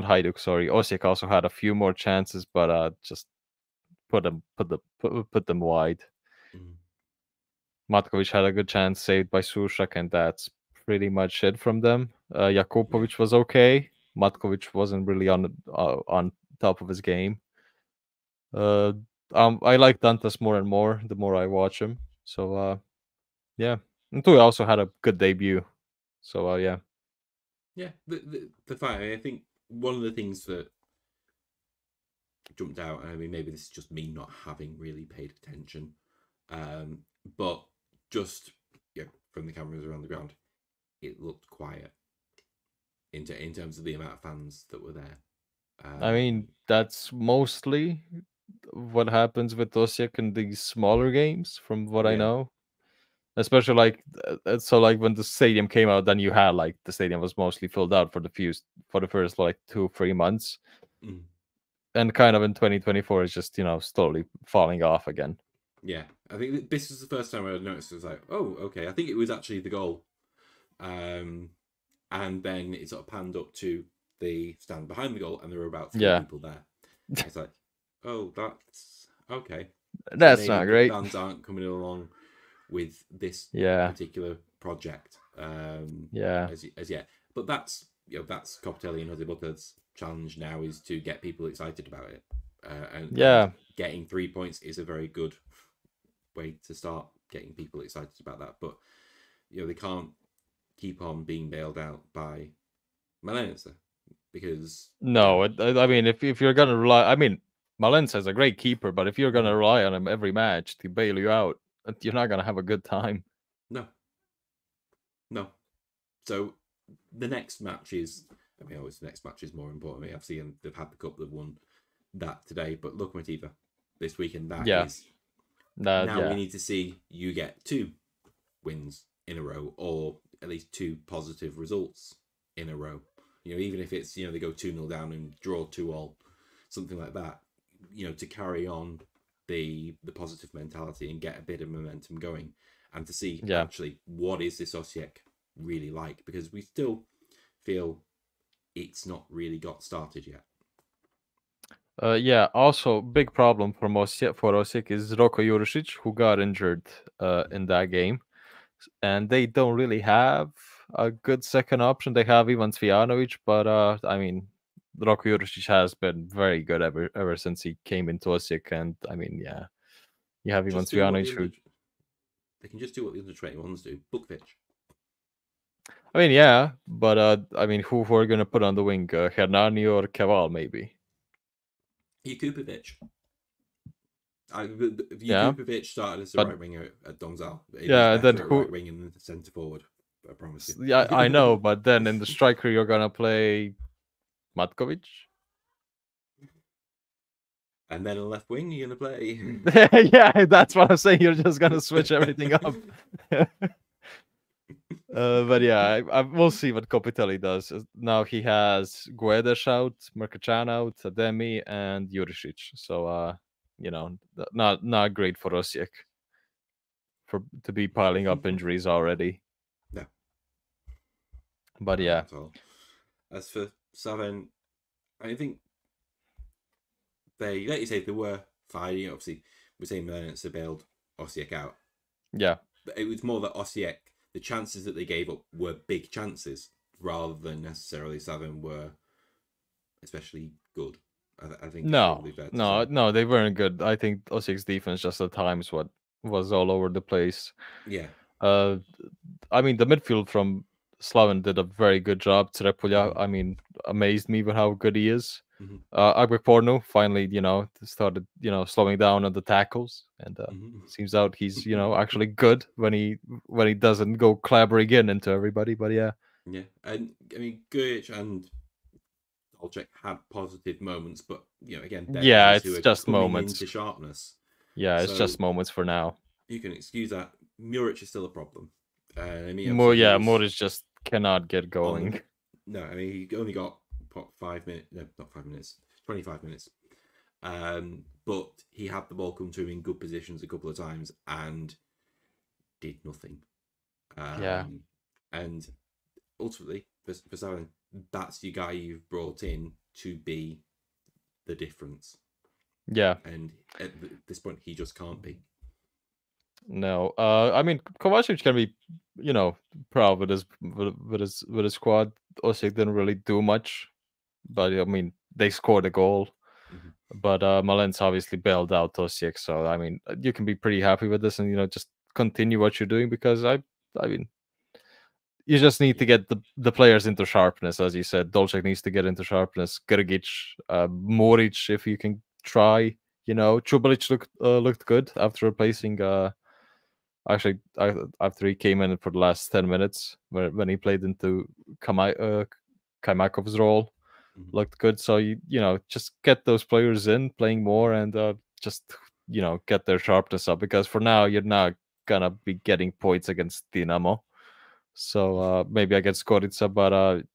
Hajduk, sorry. Osijek also had a few more chances, but just put them wide. Matkovic had a good chance saved by Sushak, and that's pretty much it from them. Jakupovic was okay. Matkovic wasn't really on top of his game. I like Dantas more and more the more I watch him. So yeah, and Tui also had a good debut. So yeah. Yeah, the fight. I think one of the things that jumped out, I mean, maybe this is just me not having really paid attention, but just from the cameras around the ground, it looked quiet in terms of the amount of fans that were there. I mean, that's mostly what happens with Osijek in these smaller games, from what I know. Especially like when the stadium came out, then you had like the stadium was mostly filled out for the first like 2-3 months, and kind of in 2024 it's just slowly falling off again. Yeah, I think this was the first time I noticed. It was like, oh, okay. I think it was actually the goal, and then it sort of panned up to the stand behind the goal, and there were about 3 people there. It's like, oh, that's okay. That's not great. Fans aren't coming along with this particular project as yet. But that's Copitelli and Jose Butter's challenge now, is to get people excited about it. And getting 3 points is a very good way to start getting people excited about that. But they can't keep on being bailed out by Malinitsa. because No, I mean, if you're gonna rely, I mean, Malensa is a great keeper, but if you're gonna rely on him every match to bail you out, you're not gonna have a good time. no. So the next match is, I mean, always the next match is more important. I mean, I've seen they've had the cup that won that today, but Lokomotiva this weekend, now we need to see you get 2 wins in a row, or at least 2 positive results in a row. Even if it's, they go 2-0 down and draw 2-2, something like that, to carry on the positive mentality and get a bit of momentum going, and to see actually what is this Osijek really like, because we still feel it's not really got started yet. Also, big problem for Osijek is Roko Jurisic, who got injured in that game, and they don't really have a good second option. They have Ivan Cvijanovic, but I mean, Roko Jurisic has been very good ever since he came into Osijek, and I mean, you have Ivan Cvijanovic. They can just do what the under 21s do, book pitch. I mean, but I mean, who are going to put on the wing? Hernani or Keval, maybe? Jakupovic. Jakupovic started as a right winger at Domzal. Then who? Right wing and centre forward. I promise you. Yeah, I know, but then in the striker you're gonna play Matkovic. And then on left wing you're gonna play. Yeah, that's what I'm saying. You're just gonna switch everything up. But yeah, we'll see what Kopitelli does. Now he has Guedes out, Mercachan out, Ademi, and Jurisic. So not great for Osijek to be piling up injuries already. No. But yeah. As for Slaven, I think they, like you say, they were fighting. Obviously, we're saying Mernitz bailed Osijek out. Yeah. But it was more that Osijek, the chances that they gave up were big chances, rather than necessarily Slaven were especially good. I think no, they weren't good. I think Osijek's defense just at times was all over the place. Yeah. I mean, the midfield from Slaven did a very good job. Trepulia, I mean, amazed me with how good he is. Agbeporno finally, started, slowing down on the tackles, and seems out he's, actually good when he doesn't go clabbering into everybody. But yeah, and I mean, Gorica and Dolček had positive moments, but again, it's just moments into sharpness. Yeah, it's just moments for now. You can excuse that. Muric is still a problem. Muric just cannot get going. No, I mean, he only got 5 minutes. No, not 5 minutes. 25 minutes. But he had the ball come to him in good positions a couple of times and did nothing. And ultimately, for Slaven, that's your guy you've brought in to be the difference. Yeah. And at this point, he just can't be. No. I mean, Kovacic can be, proud with his squad. Osijek didn't really do much, but I mean, they scored a goal. But Malens obviously bailed out Osijek, so I mean, you can be pretty happy with this, and just continue what you're doing, because I mean, you just need to get the players into sharpness, as you said. Dolček needs to get into sharpness. Grgic, Moric, if you can try. Čubalic looked good after replacing. Actually, after he came in for the last 10 minutes, when he played into Kaimakov's role, looked good. So just get those players in, playing more, and just get their sharpness up, because for now you're not gonna be getting points against Dinamo. So maybe against Gorica, but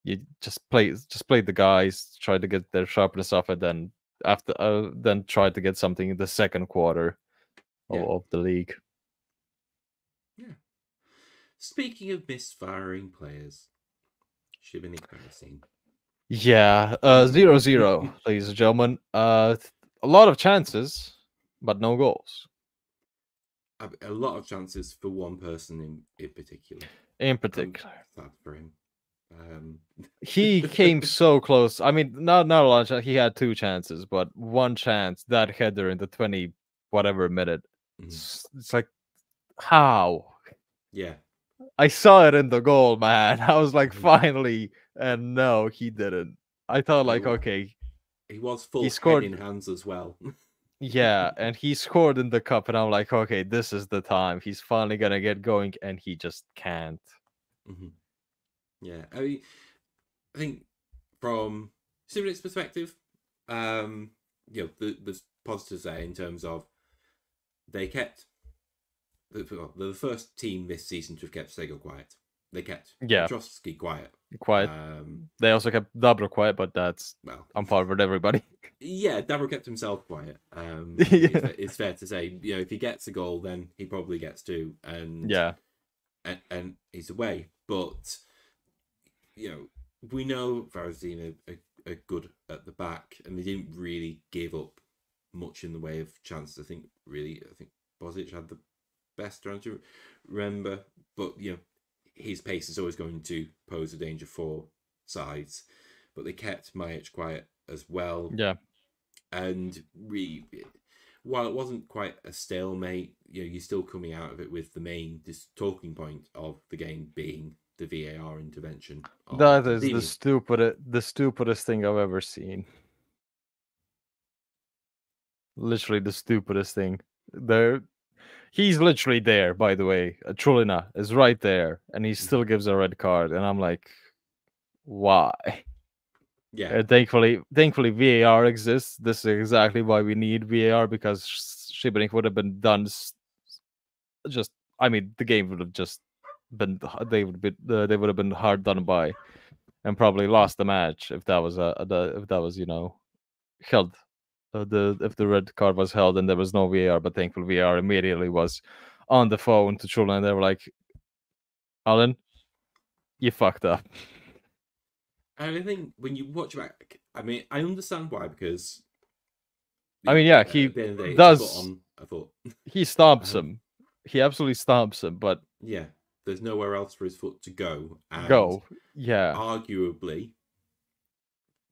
you just play the guys, try to get their sharpness up, and then then try to get something in the second quarter of the league. Yeah. Speaking of misfiring players, Šibenik Varaždin. Yeah, 0-0, ladies and gentlemen. A lot of chances, but no goals. A lot of chances for one person in particular. Sad for him. He came so close. I mean, not a lot. He had 2 chances, but one chance, that header in the 20 whatever minute. It's like, how? Yeah. I saw it in the goal, man. I was like, finally, and no, he didn't. I thought like, okay, he was full he scored head in hands as well. Yeah, and he scored in the cup, and I'm like, okay, this is the time. He's finally gonna get going, and he just can't. Yeah, I mean, I think from Šibenik's perspective, there's positives there in terms of they kept the first team this season to have kept Sego quiet. They kept Petrosky quiet. They also kept Dabro quiet, but that's on par with everybody. Yeah, Dabro kept himself quiet. It's fair to say, if he gets a goal, then he probably gets two, and he's away. But we know Varaždin are good at the back, and they didn't really give up much in the way of chances. I think Bozic had the best, trying to remember, but his pace is always going to pose a danger for sides. But they kept Majic quiet as well. Yeah. And while it wasn't quite a stalemate, you're still coming out of it with the main talking point of the game being the VAR intervention. That is the stupidest thing I've ever seen. Literally the stupidest thing. He's literally there, by the way. Trulina is right there, and he still gives a red card, and I'm like, why? Yeah. And thankfully, VAR exists. This is exactly why we need VAR, because Šibenik would have been done. The game would have just been. They would have been hard done by, and probably lost the match if that was held. If the red card was held and there was no VAR, but thankfully VAR immediately was on the phone to Trulina, and they were like, Alan, you fucked up. And I think when you watch back, I understand why, because he does. He stomps him. He absolutely stomps him, but yeah, there's nowhere else for his foot to go. Yeah. Arguably,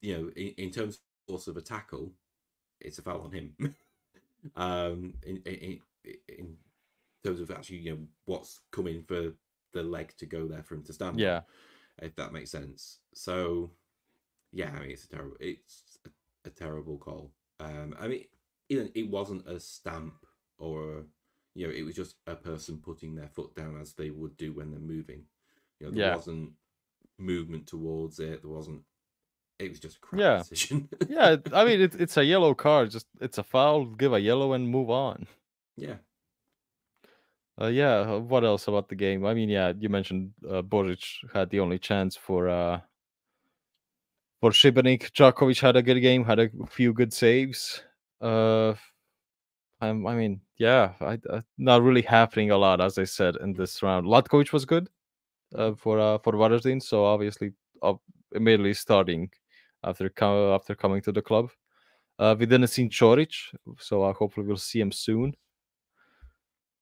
in terms of force of a tackle, it's a foul on him. In terms of actually, what's coming for the leg to go there for him to stand. Yeah. If that makes sense. So, yeah, it's a terrible call. It wasn't a stamp or it was just a person putting their foot down as they would do when they're moving. There wasn't movement towards it. There wasn't. It was just a crap decision. Yeah, it's a yellow card. Just it's a foul. Give a yellow and move on. Yeah. What else about the game? You mentioned Boric had the only chance for Šibenik. Djokovic had a good game, had a few good saves. Not really happening a lot, as I said, in this round. Latkovic was good for Varaždin, so obviously immediately starting after coming to the club. We didn't see Čorić, so hopefully we'll see him soon.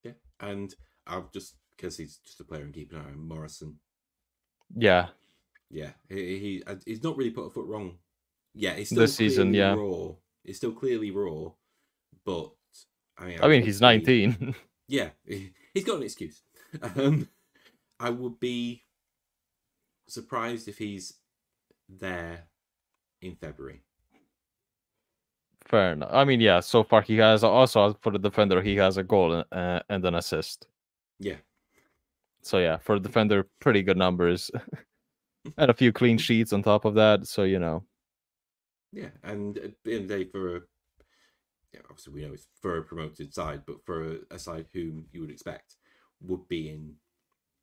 Yeah, and I've just because he's just a player and keep an eye on Morrison. Yeah, he's not really put a foot wrong. Yeah, he's still this season. Yeah, raw. It's still clearly raw, but he's 19. Yeah, he's got an excuse. I would be surprised if he's there in February. Fair enough. So far he has also, for the defender, he has a goal and an assist. Yeah. So yeah, for a defender, pretty good numbers, and a few clean sheets on top of that. So Yeah, and at the end of the day, obviously we know it's for a promoted side, but for a side whom you would expect would be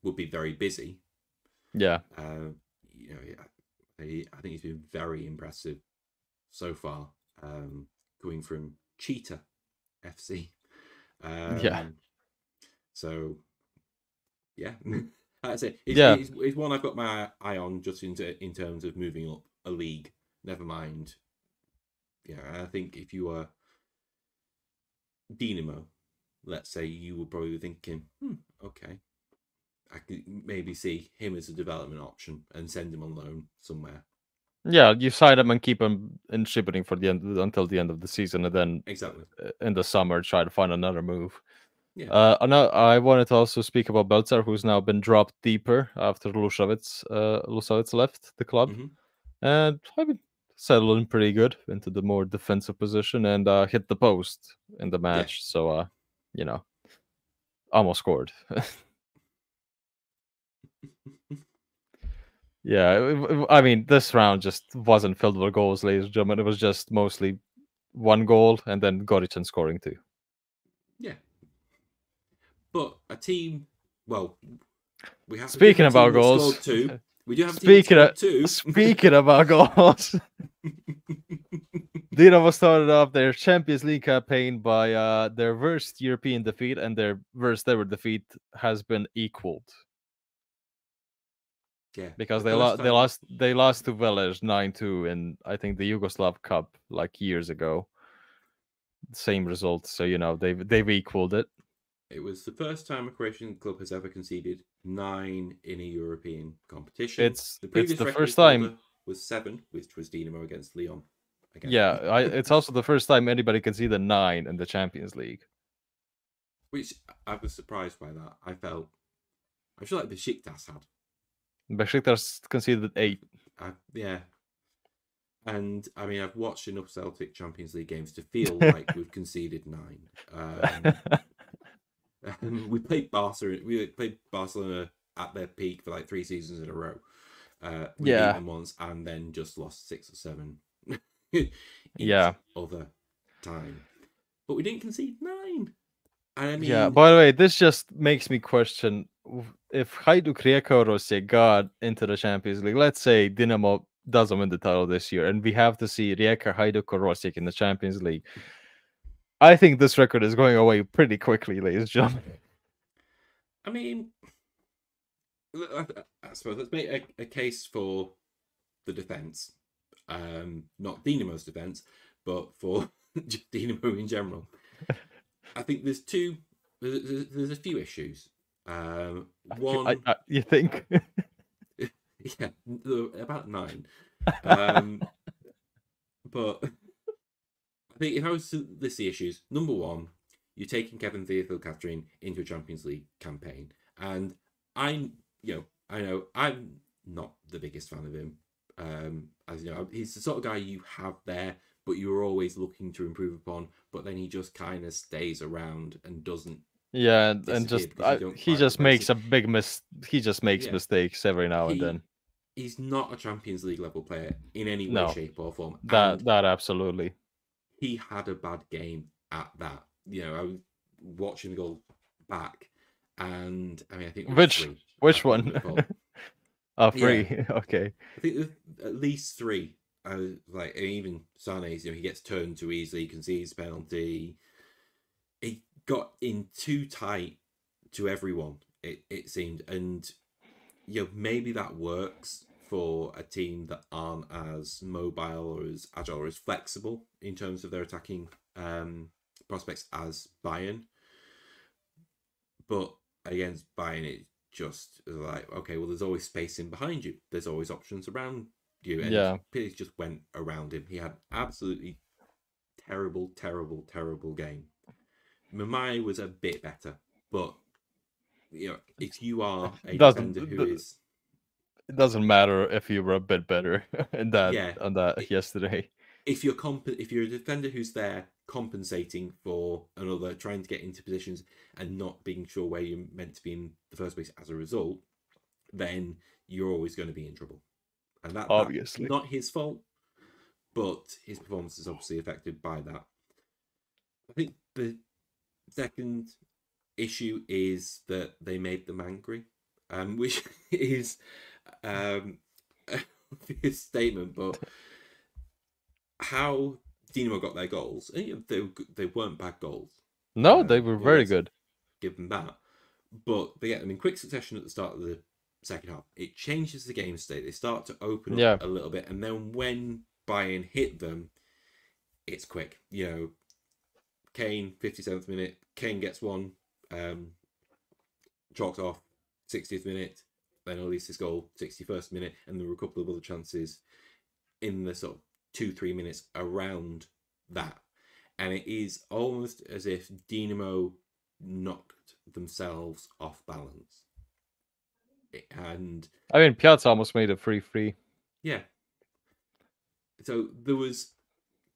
very busy. Yeah. I think he's been very impressive so far. Going from Cheetah FC. So, yeah. I'd say it's one I've got my eye on just in terms of moving up a league. Never mind. I think if you were Dinamo, let's say, you were probably thinking, okay, I could maybe see him as a development option and send him on loan somewhere. Yeah, you sign him and keep him in Šibenik until the end of the season, and then exactly in the summer try to find another move. Yeah. I wanted to also speak about Belzer, who's now been dropped deeper after Lusovitz left the club, Mm-hmm. and I've been settling pretty good into the more defensive position and hit the post in the match. So, almost scored. Yeah, I mean, this round just wasn't filled with goals, ladies and gentlemen. It was just mostly one goal and then Gorica scoring 2. Yeah. But a team, well, we have a Speaking different team about that goals, scored 2. We do have a team that scored 2. Speaking about goals, Dinamo started off their Champions League campaign by their worst European defeat, and their worst ever defeat has been equaled. Yeah, because they lost to Velez 9-2 in, I think, the Yugoslav Cup like years ago. Same result, so they've equaled it. It was the first time a Croatian club has ever conceded 9 in a European competition. The previous the record first time was 7, which was Dinamo against Lyon. Again. Yeah, it's also the first time anybody conceded 9 in the Champions League. Which I was surprised by that. I feel like Besiktas had. Besiktas conceded 8. Yeah. And I mean, I've watched enough Celtic Champions League games to feel like we've conceded 9. We played Barca. We played Barcelona at their peak for like 3 seasons in a row. We beat them once and then just lost 6 or 7. Other time, but we didn't concede 9. And I mean, yeah. By the way, this just makes me question if Hajduk, Rijeka, or Osijek got into the Champions League. Let's say Dinamo doesn't win the title this year, and we have to see Rijeka, Hajduk, or Osijek in the Champions League. I think this record is going away pretty quickly, ladies and gentlemen. I mean, I suppose let's make a case for the defense. Not Dinamo's defense, but for just Dinamo in general. I think there's a few issues. One, you think? Yeah, about 9. But I think if I was to list the issues, number 1, you're taking Kevin Theophil-Catherine into a Champions League campaign, and I know I'm not the biggest fan of him. As you know, he's the sort of guy you have there, but you're always looking to improve upon. But then he just kind of stays around and doesn't. Yeah, and he just makes mistakes every now and then. He's not a Champions League level player in any way, shape, or form. That absolutely. He had a bad game at that. I was watching the goal back, and I mean, I think which one? 3. Yeah. Okay. I think at least 3. Like even Sane's, he gets turned too easily, concedes penalty. He got in too tight to everyone. It seemed, and maybe that works for a team that aren't as mobile or as agile or as flexible in terms of their attacking prospects as Bayern. But against Bayern, it just like, okay, well, there's always space in behind you. There's always options around you. And Pires just went around him. He had absolutely terrible game. Mamai was a bit better, but if you are a defender who is, it doesn't matter if you were a bit better on that yesterday. If you're a defender who's there compensating for another, trying to get into positions and not being sure where you're meant to be in the first place as a result, then you're always going to be in trouble. And that's obviously not his fault, but his performance is obviously affected by that. I think the second issue is that they made them angry, which is a obvious statement, but how Dinamo got their goals, they weren't bad goals. No, they were very good. Give them that. But they get them in quick succession at the start of the second half. It changes the game state. They start to open up a little bit. And then when Bayern hit them, it's quick. Kane, 57th minute. Kane gets one. Chalked off, 60th minute. Then released his goal, 61st minute. And there were a couple of other chances in the sort of 2-3 minutes around that. And it is almost as if Dinamo knocked themselves off balance. And I mean, Piazza almost made it 3-3. Yeah. So there was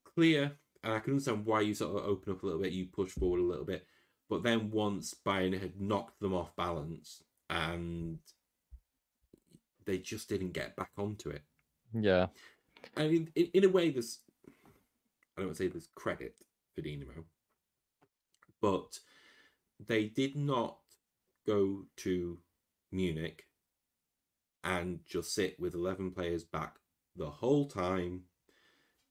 clear, and I can understand why you sort of open up a little bit, you push forward a little bit, but then once Bayern had knocked them off balance, and they just didn't get back onto it. Yeah. I mean, in a way, there's, I don't want to say there's credit for Dinamo, but they did not go to Munich and just sit with 11 players back the whole time.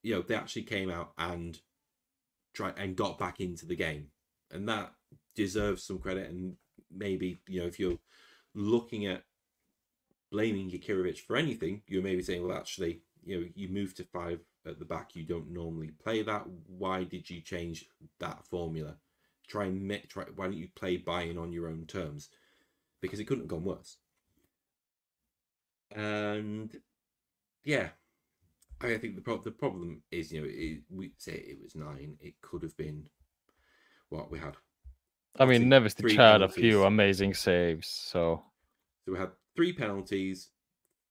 You know, they actually came out and got back into the game, and that deserves some credit. And maybe, you know, if you're looking at blaming Jakirovic for anything, you're maybe saying, well, actually, you know, you move to 5 at the back, you don't normally play that. Why did you change that formula? Why don't you play Bayern on your own terms? Because it couldn't have gone worse. And yeah, I think the problem is, you know, we say it was 9. It could have been what we had. I mean, Nevestic had a few amazing saves. So we had 3 penalties,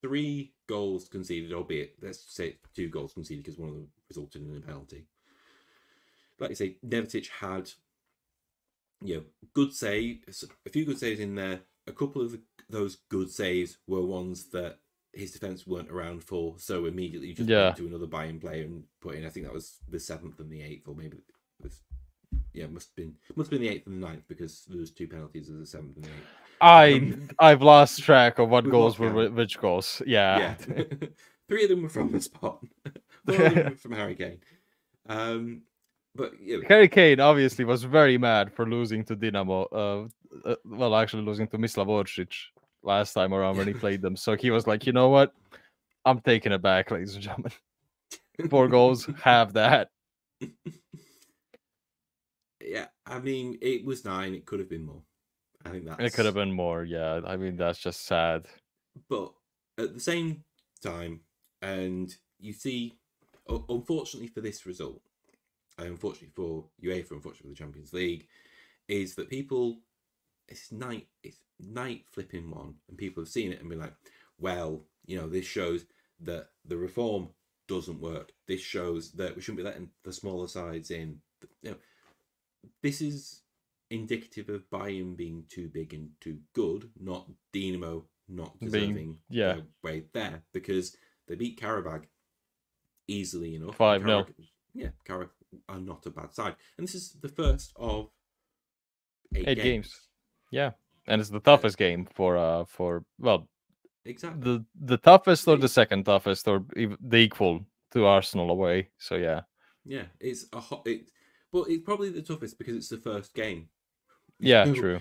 3 goals conceded, albeit let's say 2 goals conceded because one of them resulted in a penalty. Like you say, Nevestic had, you know, good saves, a few good saves in there. A couple of those good saves were ones that his defense weren't around for, so immediately you just went to another Bayern player and put in. I think that was the 7th and the 8th, or maybe it was, yeah, must have been the 8th and the 9th, because there was 2 penalties as the 7th and the 8th. I've lost track of what goals were which goals. Yeah. 3 of them were from the spot. 4 of them were from Harry Kane. But you know, Harry Kane obviously was very mad for losing to Dinamo. Well, actually losing to Mislav Oršić last time around when he played them. So he was like, you know what? I'm taking it back, ladies and gentlemen. 4 goals, have that. Yeah, I mean, it was 9. It could have been more. I think it could have been more. Yeah, I mean, that's just sad. But at the same time, and you see, unfortunately for this result, unfortunately for UEFA, unfortunately for the Champions League, is that people, it's night flipping one, and people have seen it and been like, well, you know, this shows that the reform doesn't work. This shows that we shouldn't be letting the smaller sides in. You know, this is indicative of Bayern being too big and too good, not Dinamo not deserving their way there, because they beat Karabag easily enough. 5-0. Yeah, Karabag are not a bad side, and this is the first of 8 games. Yeah, and it's the toughest game for well, exactly the toughest or the second toughest or the equal to Arsenal away. So yeah, it's a hot. Well, it's probably the toughest because it's the first game. Yeah, true.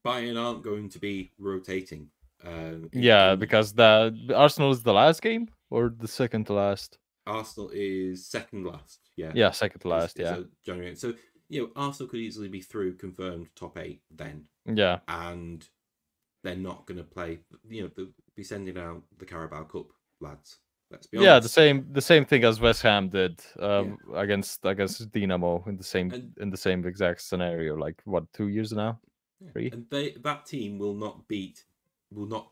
Bayern aren't going to be rotating. Because the Arsenal is the last game or the second to last. Arsenal is second last. Yeah, second to last. So January. So you know, Arsenal could easily be through confirmed top 8 then. Yeah, and they're not going to play. You know, they'll be sending out the Carabao Cup lads. Let's be honest. Yeah, the same thing as West Ham did against Dinamo in the same exact scenario. Like what, 2 years now? 3. And that team will not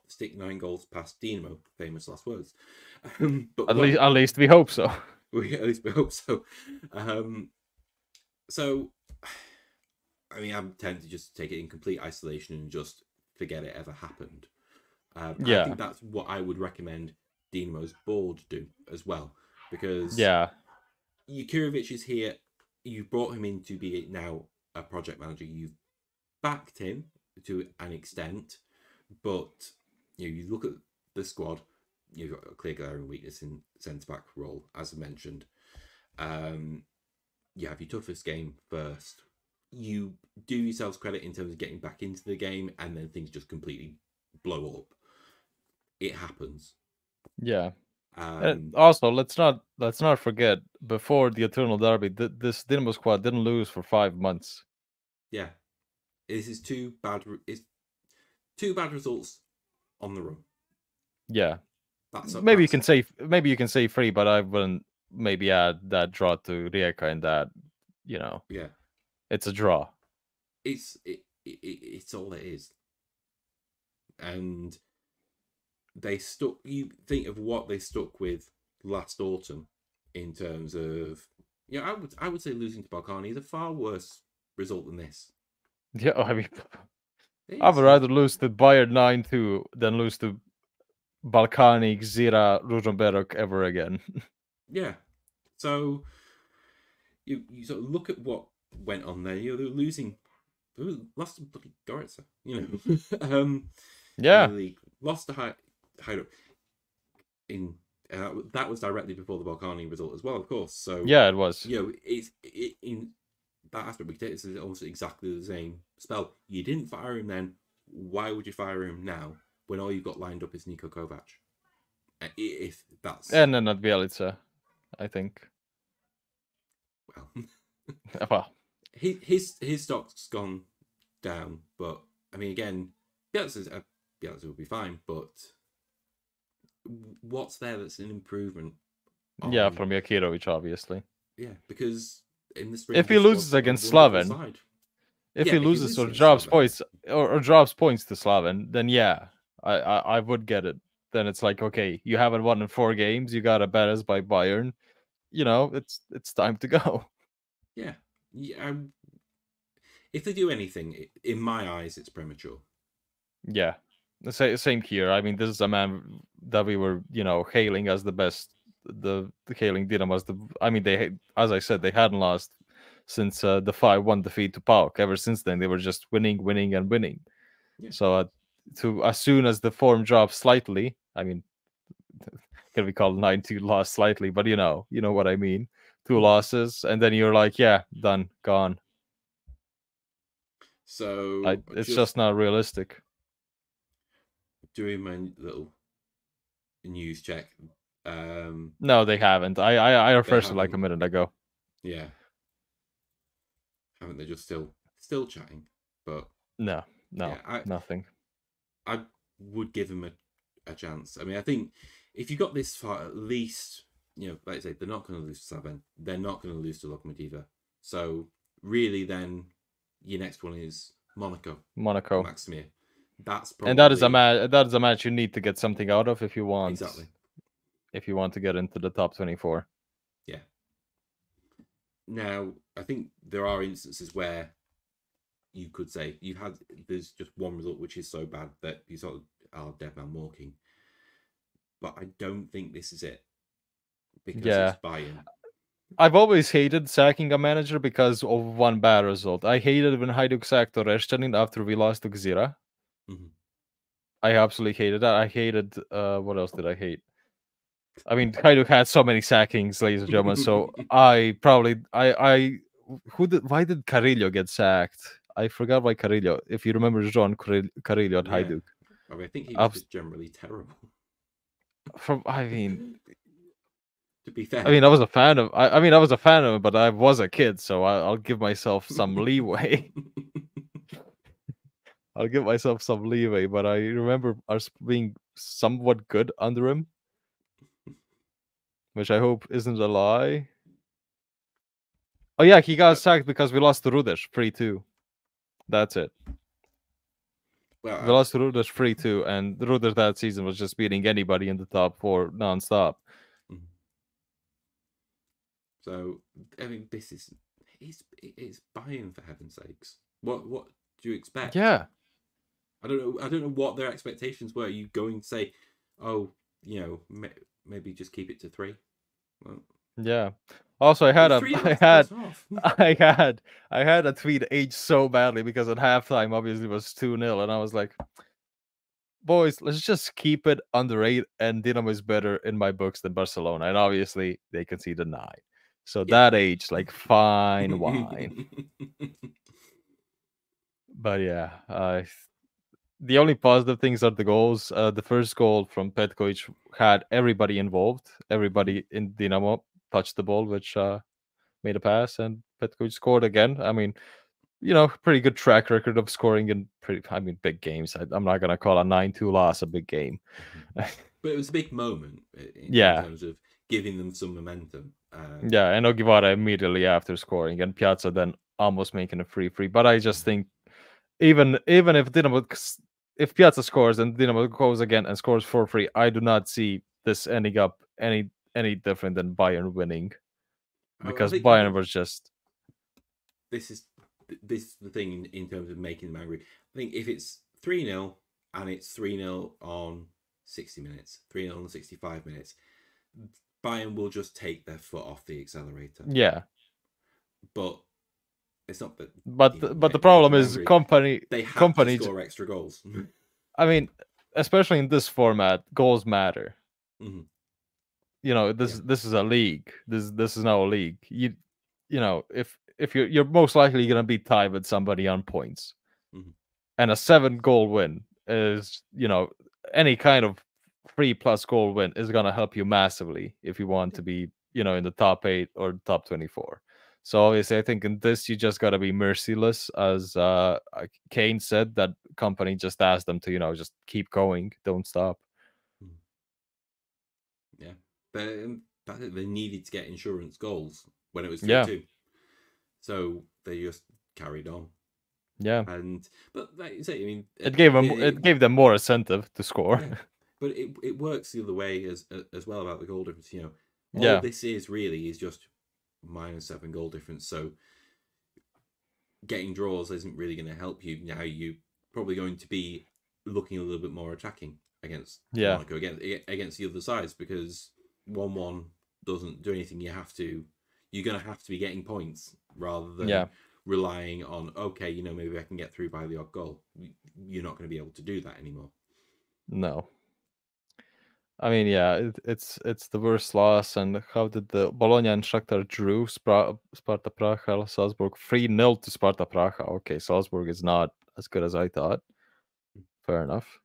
stick 9 goals past Dinamo. Famous last words. But at least we hope so. At least we hope so. So, I mean, I'm tempted to just take it in complete isolation and just forget it ever happened. I think that's what I would recommend Dinamo's board do as well, because Jakirovic is here. You've brought him in to be now a project manager. You've backed him to an extent, but you look at the squad. You've got a clear glaring weakness in centre back role, as I mentioned. You have your toughest game first. You do yourselves credit in terms of getting back into the game, and then things just completely blow up. It happens. Yeah. Also, let's not forget, before the Eternal Derby, this Dinamo squad didn't lose for 5 months. Yeah, this is 2 bad. It's 2 bad results on the run. Yeah, maybe you can say 3, but I wouldn't maybe add that draw to Rijeka in that. You know, yeah, it's a draw. it's all it is. And they stuck. You think of what they stuck with last autumn in terms of, I would say losing to Balkany is a far worse result than this. Yeah, I mean, I would rather lose to Bayern 9-2 than lose to Balkany, Zira, Ružomberok ever again. Yeah. So you sort of look at what went on there. They're losing. They lost to bloody Gorica, Yeah. in the league. Lost to Hajduk. That was directly before the Balkany result as well, of course. So yeah, it was. It's in that aspect. We take this as almost exactly the same spell. You didn't fire him then. Why would you fire him now when all you've got lined up is Niko Kovac? If that's and then not Bielica, I think. Well, his stock's gone down, but I mean, again, Bielica will be fine. But what's there that's an improvement? Yeah, from Jakirovic, obviously. Yeah, because in the spring, if he loses against Slaven, if he loses or drops points or drops points to Slaven, then yeah, I would get it. Then it's like, okay, you haven't won in 4 games, you got a bet us by Bayern. It's time to go. Yeah. If they do anything, in my eyes, it's premature. Yeah, same here. I mean, this is a man that we were, hailing as the best. The hailing Dinamo as I mean, they, as I said, they hadn't lost since the 5-1 defeat to PAOK. Ever since then, they were just winning, and winning. Yeah. So as soon as the form drops slightly, I mean, can we call 9-2 loss slightly? But you know what I mean. 2 losses, and then you're like, yeah, done, gone. So it's just not realistic. Doing my little news check. No, they haven't. I refreshed it like a minute ago. Yeah. Haven't they just still chatting? But no, nothing. I would give them a chance. I mean, I think if you got this far, at least, like I say, they're not going to lose to Slaven. They're not going to lose to Lokomotiva. So really, then your next one is Monaco. Maximir. That's probably... and that is a match you need to get something out of if you want. Exactly. If you want to get into the top 24. Yeah. Now, I think there are instances where you could say there's just one result which is so bad that you sort of are dead man walking. But I don't think this is it. Because it's Bayern. I've always hated sacking a manager because of one bad result. I hated when Hajduk sacked Varaždin after we lost to Gzira. Mm-hmm. I absolutely hated that. I hated what else did I hate? I mean, Hajduk had so many sackings, ladies and gentlemen. So why did Carrillo get sacked? I forgot why Carrillo. If you remember John Carrillo at Hajduk. I mean, I think he was just generally terrible. To be fair, I was a fan of. I was a fan of him, but I was a kid, so I'll give myself some leeway. I'll give myself some leeway, but I remember us being somewhat good under him, which I hope isn't a lie. Oh yeah, he got sacked because we lost to Rudeš 3-2. That's it. Well, we lost to Rudeš 3-2, and Rudeš that season was just beating anybody in the top 4 non-stop. So I mean, it's Bayern, for heaven's sakes. What do you expect? Yeah. I don't know what their expectations were. Are you going to say, oh, maybe just keep it to 3? Well, yeah. Also, I had a tweet aged so badly because at halftime obviously it was 2-0, and I was like, boys, let's just keep it under 8, and Dinamo is better in my books than Barcelona, and obviously they conceded 9. So that aged like fine wine. But yeah, the only positive things are the goals. The first goal from Petkovic had everybody involved. Everybody in Dinamo touched the ball, which made a pass, and Petkovic scored again. I mean, pretty good track record of scoring in big games. I'm not going to call a 9-2 loss a big game. But it was a big moment in terms of giving them some momentum. And Ogivara immediately after scoring, and Piazza then almost making a 3-3. But I just think even if if Piazza scores and Dinamo goes again and scores 4-3, I do not see this ending up any different than Bayern winning, because I Bayern think was just this is the thing in terms of making them angry. I think if it's 3-0 and it's 3-0 on 60 minutes, 3-0 on 65 minutes, Bayern will just take their foot off the accelerator. yeah. But it's not that. But the problem is they have to score extra goals. I mean, especially in this format, goals matter. Mm-hmm. You know, this is a league. This is now a league. You know, if you're most likely going to be tied with somebody on points, and a 7-goal win is, you know, any kind of 3+ goal win is going to help you massively if you want to be, you know, in the top 8 or top 24. So obviously, I think in this you just got to be merciless, as Kane said. That company just asked them to, you know, just keep going, don't stop. Yeah, but they needed to get insurance goals when it was 3-2, so they just carried on. Yeah, but like you say, I mean, it gave them more incentive to score. Yeah, but it works the other way as well about the goal difference. You know, all this is just -7 goal difference. So getting draws isn't really going to help you. Now you're probably going to be looking a little bit more attacking against Monaco, against the other sides, because 1-1 doesn't do anything. You're going to have to be getting points rather than relying on, okay, you know, maybe I can get through by the odd goal. You're not going to be able to do that anymore. No. I mean, yeah, it's the worst loss. And how did the Bologna and Shakhtar drew? Sparta Praha, Salzburg 3-0 to Sparta Praha. Okay, Salzburg is not as good as I thought. Fair enough.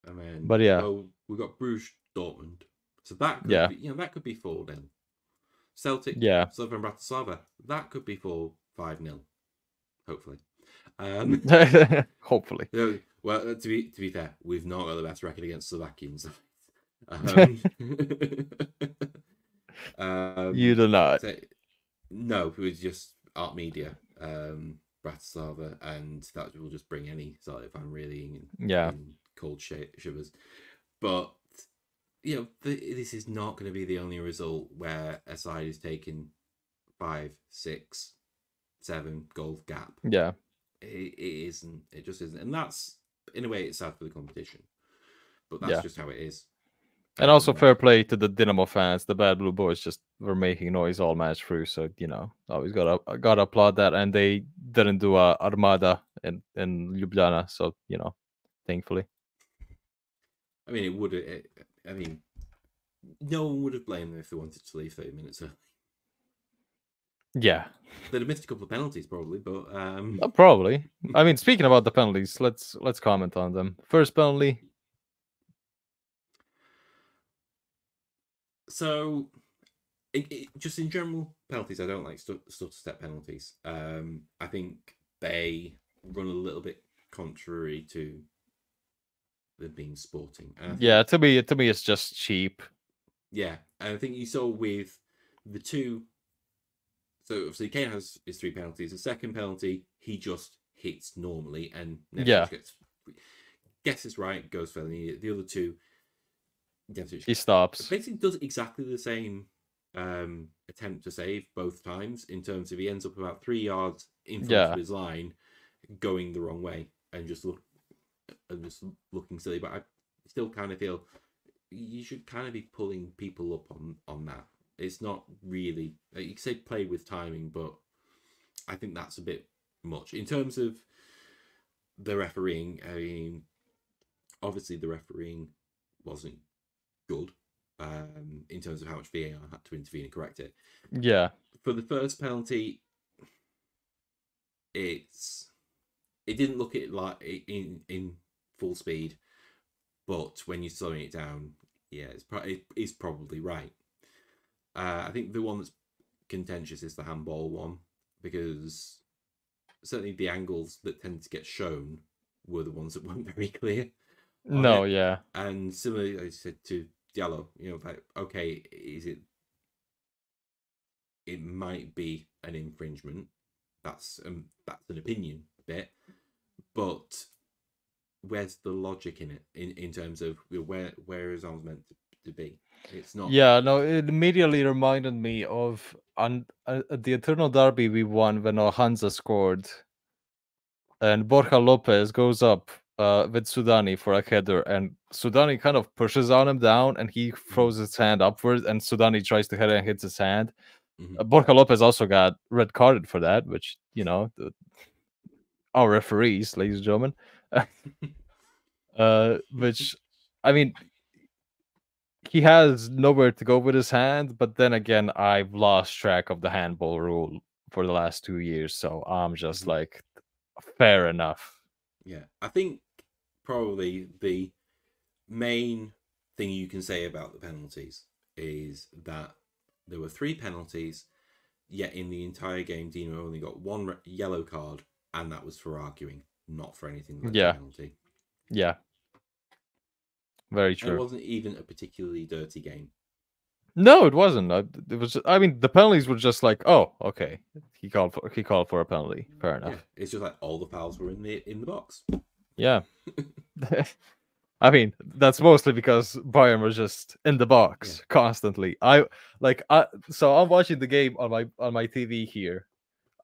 I mean, but yeah, well, we got Bruges Dortmund, so that could be, that could be 4-0. Celtic, Slaven Bratislava, that could be 5-0. Hopefully. Hopefully. Well, to be fair, we've not got the best record against Slovakians. You do not. No, it was just Art Media, Bratislava, and that will just bring any Celtic fan really in cold shivers. But you know, this is not going to be the only result where a side is taking 5, 6, 7 goal gap. Yeah. It isn't. It just isn't. And that's, in a way, it's sad for the competition. But that's just how it is. And also fair play to the Dinamo fans. The Bad Blue Boys just were making noise all match through. So, you know, always gotta applaud that. And they didn't do a Armada in Ljubljana. So, you know, thankfully. I mean, it would. I mean, no one would have blamed them if they wanted to leave 30 minutes early. Yeah. They'd have missed a couple of penalties probably, but probably. I mean, speaking about the penalties, let's comment on them. First penalty. So, just in general, penalties, I don't like stutter-step penalties. I think they run a little bit contrary to them being sporting. Yeah, to me, it's just cheap. Yeah, and I think you saw with the two. So obviously Kane has his 3 penalties. The second penalty, he just hits normally and never gets right, goes for the other 2. He stops. Basically does exactly the same attempt to save both times, in terms of he ends up about 3 yards in front of his line, going the wrong way and just looking silly. But I still kind of feel you should kind of be pulling people up on that. It's not really, you can say play with timing, but I think that's a bit much. In terms of the refereeing, I mean, obviously the refereeing wasn't good in terms of how much VAR had to intervene and correct it. Yeah. For the first penalty, it didn't look at it like in full speed, but when you're slowing it down, it's probably right. I think the one that's contentious is the handball one, because certainly the angles that tend to get shown were the ones that weren't very clear. No, yeah. And similarly, I said to Diallo, you know, like, okay, is it it might be an infringement. That's an opinion bit, but where's the logic in it in terms of where is arms meant to be? It's not. Yeah, no, it immediately reminded me of the Eternal Derby we won when Hansa scored, and Borja Lopez goes up with Sudani for a header, and Sudani kind of pushes on him down, and he throws his hand upwards, and Sudani tries to hit it and hits his hand. Borja Lopez also got red carded for that, which, our referees, ladies and gentlemen. Which, I mean, he has nowhere to go with his hand, but then again, I've lost track of the handball rule for the last 2 years, so I'm just like, fair enough. Yeah, I think probably the main thing you can say about the penalties is that there were 3 penalties, yet in the entire game, Dinamo only got 1 yellow card, and that was for arguing, not for anything like a penalty. Yeah. Very true. And it wasn't even a particularly dirty game. No, it wasn't. It was. I mean, the penalties were just like, oh, okay, he called for a penalty. Fair enough. Yeah, it's just like all the fouls were in the box. Yeah. I mean, that's mostly because Bayern was just in the box constantly. So I'm watching the game on my TV here.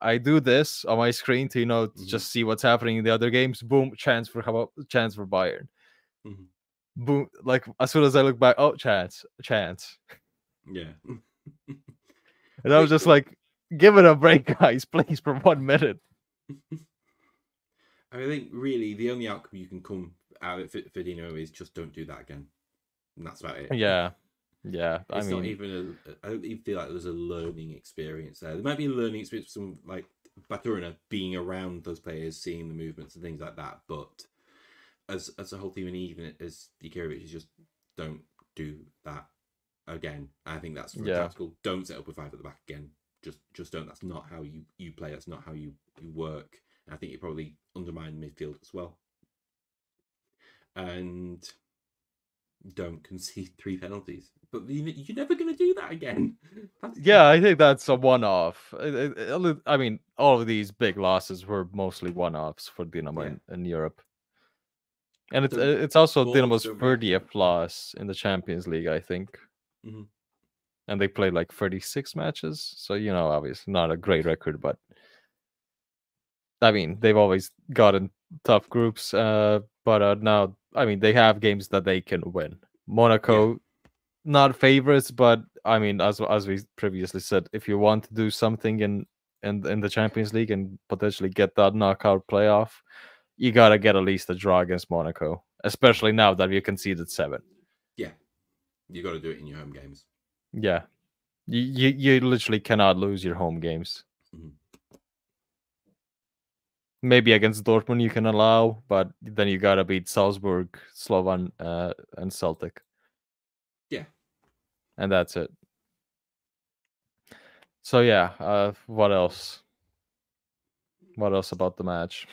I do this on my screen to just see what's happening in the other games. Boom, chance for Bayern. Boom, like as soon as I look back, oh, chance. Yeah. And I was just like, give it a break, guys, please, for 1 minute. I think really the only outcome you can come out of it for Dinamo is just don't do that again. And that's about it. Yeah. It's not even I don't even feel like there's a learning experience there. There might be a learning experience for some like Baturina being around those players, seeing the movements and things like that. But as a whole team, and even as Djurkovic, is just don't do that again. I think that's tactical. Don't set up with 5 at the back again. Just don't. That's not how you play. That's not how you work. And I think it probably undermined midfield as well. And don't concede 3 penalties. But you're never going to do that again. I think that's a one-off. I mean, all of these big losses were mostly one-offs for Dinamo in Europe. And it's also Dinamo's 30th loss in the Champions League, I think. And they played like 36 matches. So, obviously not a great record, but I mean, they've always gotten tough groups. But now, I mean, they have games that they can win. Monaco, not favorites, but I mean, as we previously said, if you want to do something in the Champions League and potentially get that knockout playoff, you gotta get at least a draw against Monaco, especially now that you conceded 7. Yeah, you got to do it in your home games. Yeah, you literally cannot lose your home games. Maybe against Dortmund you can allow, but then you gotta beat Salzburg, Slovan, and Celtic. Yeah, and that's it. So yeah, what else? What else about the match?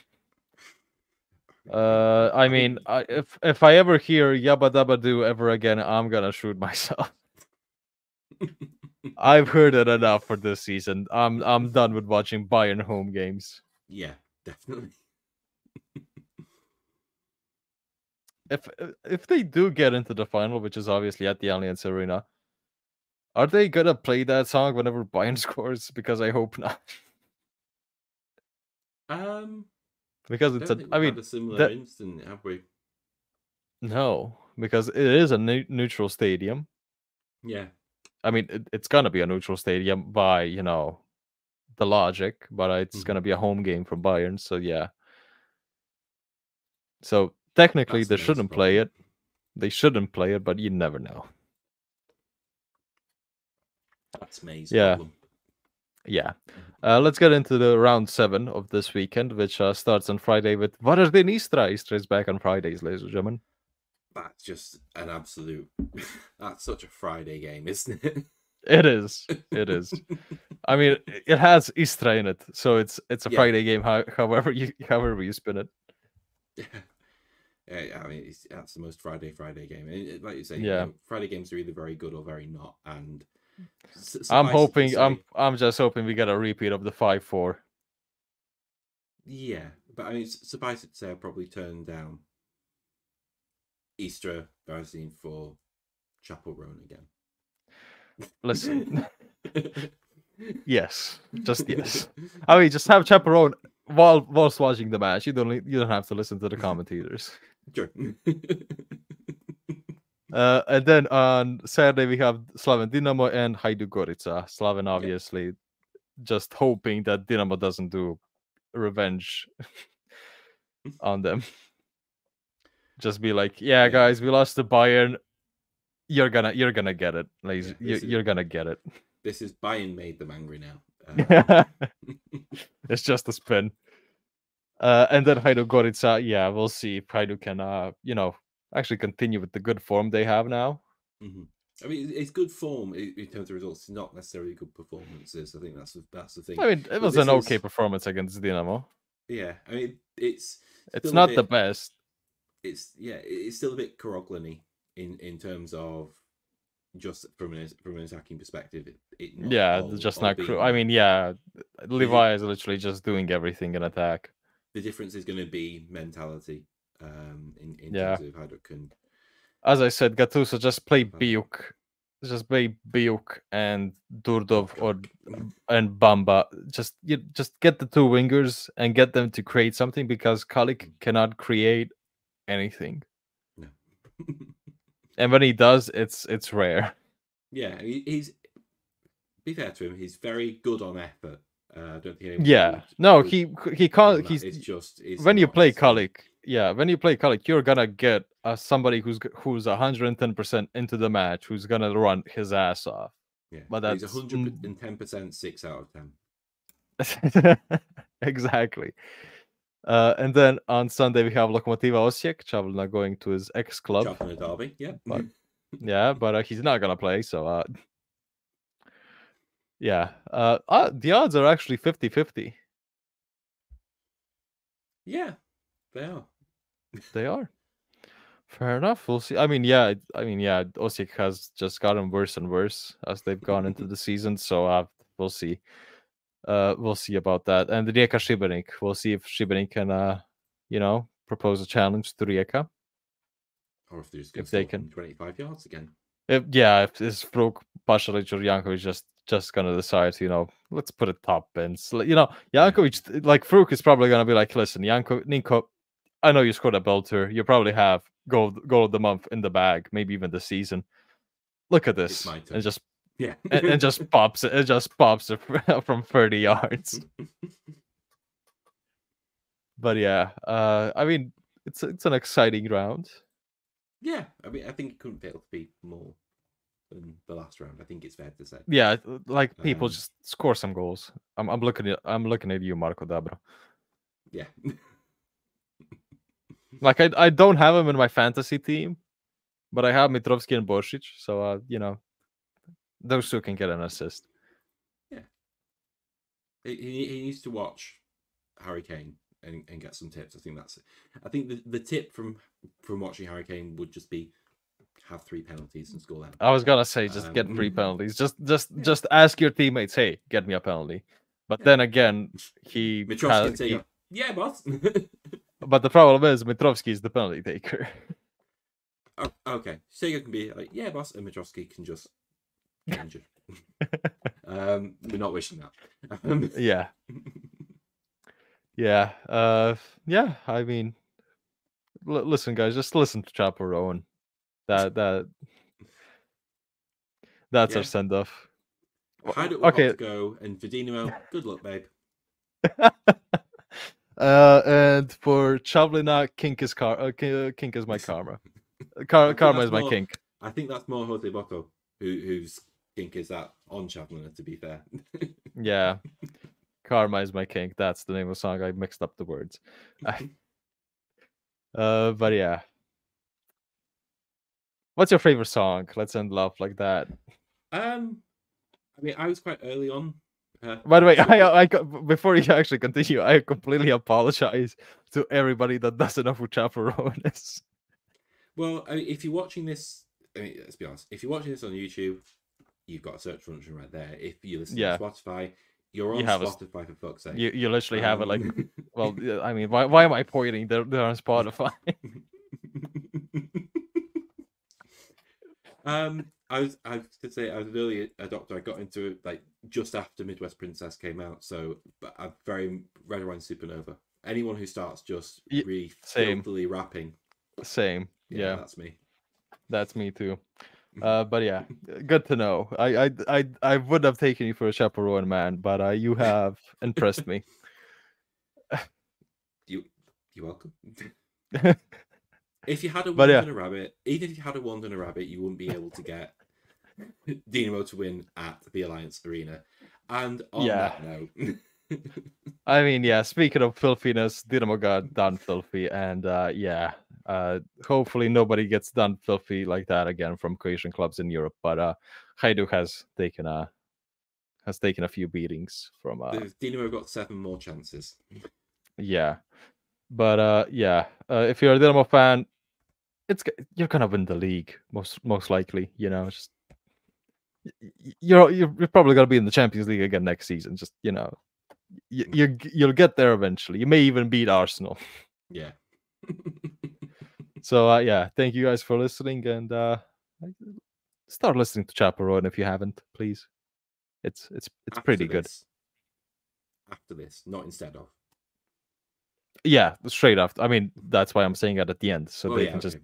I mean, if I ever hear Yabba Dabba Do ever again, I'm gonna shoot myself. I've heard it enough for this season. I'm done with watching Bayern home games. Yeah, definitely. If they do get into the final, which is obviously at the Allianz Arena, are they gonna play that song whenever Bayern scores? Because I hope not. Because it's had a similar incident, have we? No, because it is a neutral stadium. Yeah. I mean, it's gonna be a neutral stadium by the logic, but it's gonna be a home game for Bayern. So yeah. So technically, they shouldn't play it. They shouldn't play it, but you never know. That's May's problem. Yeah. Let's get into the round 7 of this weekend, which starts on Friday with Varaždin Istra. Istra is back on Fridays, ladies and gentlemen. That's just an absolute... That's such a Friday game, isn't it? It is. It is. I mean, it has Istra in it, so it's a Friday game. However you spin it. Yeah, I mean, that's the most Friday game. And like you say, Friday games are either very good or very not. And I'm Suffice it to hoping. say- I'm just hoping we get a repeat of the 5-4. Yeah, but I mean, suffice it to say, I'll probably turn down Istra Varaždin for Chappell Roan again. Listen. Yes, just yes. I mean, just have Chappell Roan whilst watching the match. You don't have to listen to the commentators. Sure. And then on Saturday we have Slaven Dinamo and Hajduk Gorica. Slaven obviously just hoping that Dinamo doesn't do revenge on them. Just be like, yeah, guys, we lost to Bayern. You're gonna get it, ladies. You're gonna get it. This is Bayern made them angry now. It's just a spin. And then Hajduk Gorica, yeah, we'll see if Hajduk can, actually continue with the good form they have now. Mm-hmm. I mean, it's good form in terms of results. It's not necessarily good performances. I think that's the thing. I mean, it was an okay performance against Dinamo. Yeah, I mean, it's not the best. It's still a bit Karoglany in terms of just from an attacking perspective. Just not crew. I mean, Levi is literally just doing everything in attack. The difference is going to be mentality. In terms of Hajduk and, as I said, Gattuso just play Biuk. Just play Biuk and Durdov and Bamba. Just get the two wingers and get them to create something, because Kalik cannot create anything. No. And when he does, it's rare. Yeah, he's, be fair to him, he's very good on effort. I don't think. He can't. When you play Kalik, you're gonna get somebody who's 110% into the match, who's gonna run his ass off. Yeah, but that's 110%, 6 out of 10. Exactly. And then on Sunday we have Lokomotiva Osijek. Chappell going to his ex-club. Chappell in a derby, yeah. But he's not gonna play, so the odds are actually 50-50. Yeah, they are. They are. Fair enough. We'll see. Osijek has just gotten worse and worse as they've gone into the season, so we'll see. We'll see about that. And the Rijeka Šibenik. We'll see if Šibenik can, propose a challenge to Rijeka. Or if they can 25 yards again. If it's Fruk, Pašalić, or Jankovic just gonna decide, let's put a top in. So, Jankovic, like Fruk is probably gonna be like, listen, Ninko, I know you scored a belter. You probably have goal of the month in the bag, maybe even the season. Look at this, and just and just pops it. It just pops it from 30 yards. But I mean, it's an exciting round. Yeah, I mean, I think it couldn't fail to be more than the last round. I think it's fair to say. Yeah, like people just score some goals. I'm looking at you, Marco Dabro. Yeah. Like I don't have him in my fantasy team, but I have Mitrovsky and Boršić, so those two can get an assist. Yeah. He needs to watch Harry Kane and get some tips. I think that's it. I think the tip from watching Harry Kane would just be have 3 penalties and score them. I was gonna say just get 3 penalties. Just ask your teammates, hey, get me a penalty. But then again, Mitrovsky can say, yeah, boss. But the problem is Mitrovsky is the penalty taker. Okay, Sega can be like, yeah, boss, and Mitrovsky can just get injured. We're not wishing that. Yeah. I mean, listen, guys, just listen to Chappell Roan. That's our send off. Hajduk will have to go, and for Dinamo, good luck, babe. And for Chaplina, kink is my karma. Karma is my kink. I think that's more Jose Botto, whose kink is that on Chaplina, to be fair. Yeah. Karma is my kink. That's the name of the song. I mixed up the words. But yeah. What's your favorite song? Let's end off like that. I mean, I was quite early on. By the way, I before you actually continue, I completely apologize to everybody that doesn't know who Chappell Roan is. Well, I mean, if you're watching this, I mean, let's be honest. If you're watching this on YouTube, you've got a search function right there. If you listen Yeah. to Spotify, you're on You have Spotify for fuck's sake. You literally have it like. Well, I mean, why am I pointing? They're on Spotify. I was to say I was an early adopter. I got into it like just after Midwest Princess came out, so but I'm very Red Wine Supernova. Anyone who starts just really filthily rapping. Same. Yeah, that's me. That's me too. But yeah, good to know. I would have taken you for a Chappell Roan man, but you have impressed me. You're welcome. If you had a wand and a rabbit, even if you had a wand and a rabbit, you wouldn't be able to get Dinamo to win at the Alliance Arena. And on that note, I mean, yeah. Speaking of filthiness, Dinamo got done filthy, and hopefully nobody gets done filthy like that again from Croatian clubs in Europe. But Hajduk has taken a few beatings from. Dinamo got 7 more chances. Yeah, but if you're a Dinamo fan, you're gonna win the league most likely. You know, just you're probably gonna be in the Champions League again next season. Just you'll get there eventually. You may even beat Arsenal. Yeah. So thank you guys for listening, and start listening to Chappell Roan if you haven't, please. It's pretty good. After this, not instead of. Yeah, straight after. I mean, that's why I'm saying it at the end, so they can just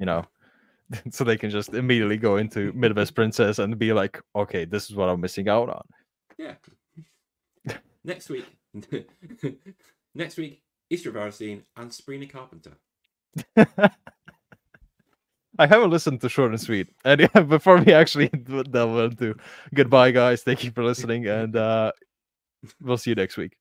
so they can just immediately go into Midwest Princess and be like, okay, this is what I'm missing out on. Yeah. Next week, Istra Varaždin and Sabrina Carpenter. I haven't listened to Short and Sweet. And before we actually delve into goodbye, guys, thank you for listening, and we'll see you next week.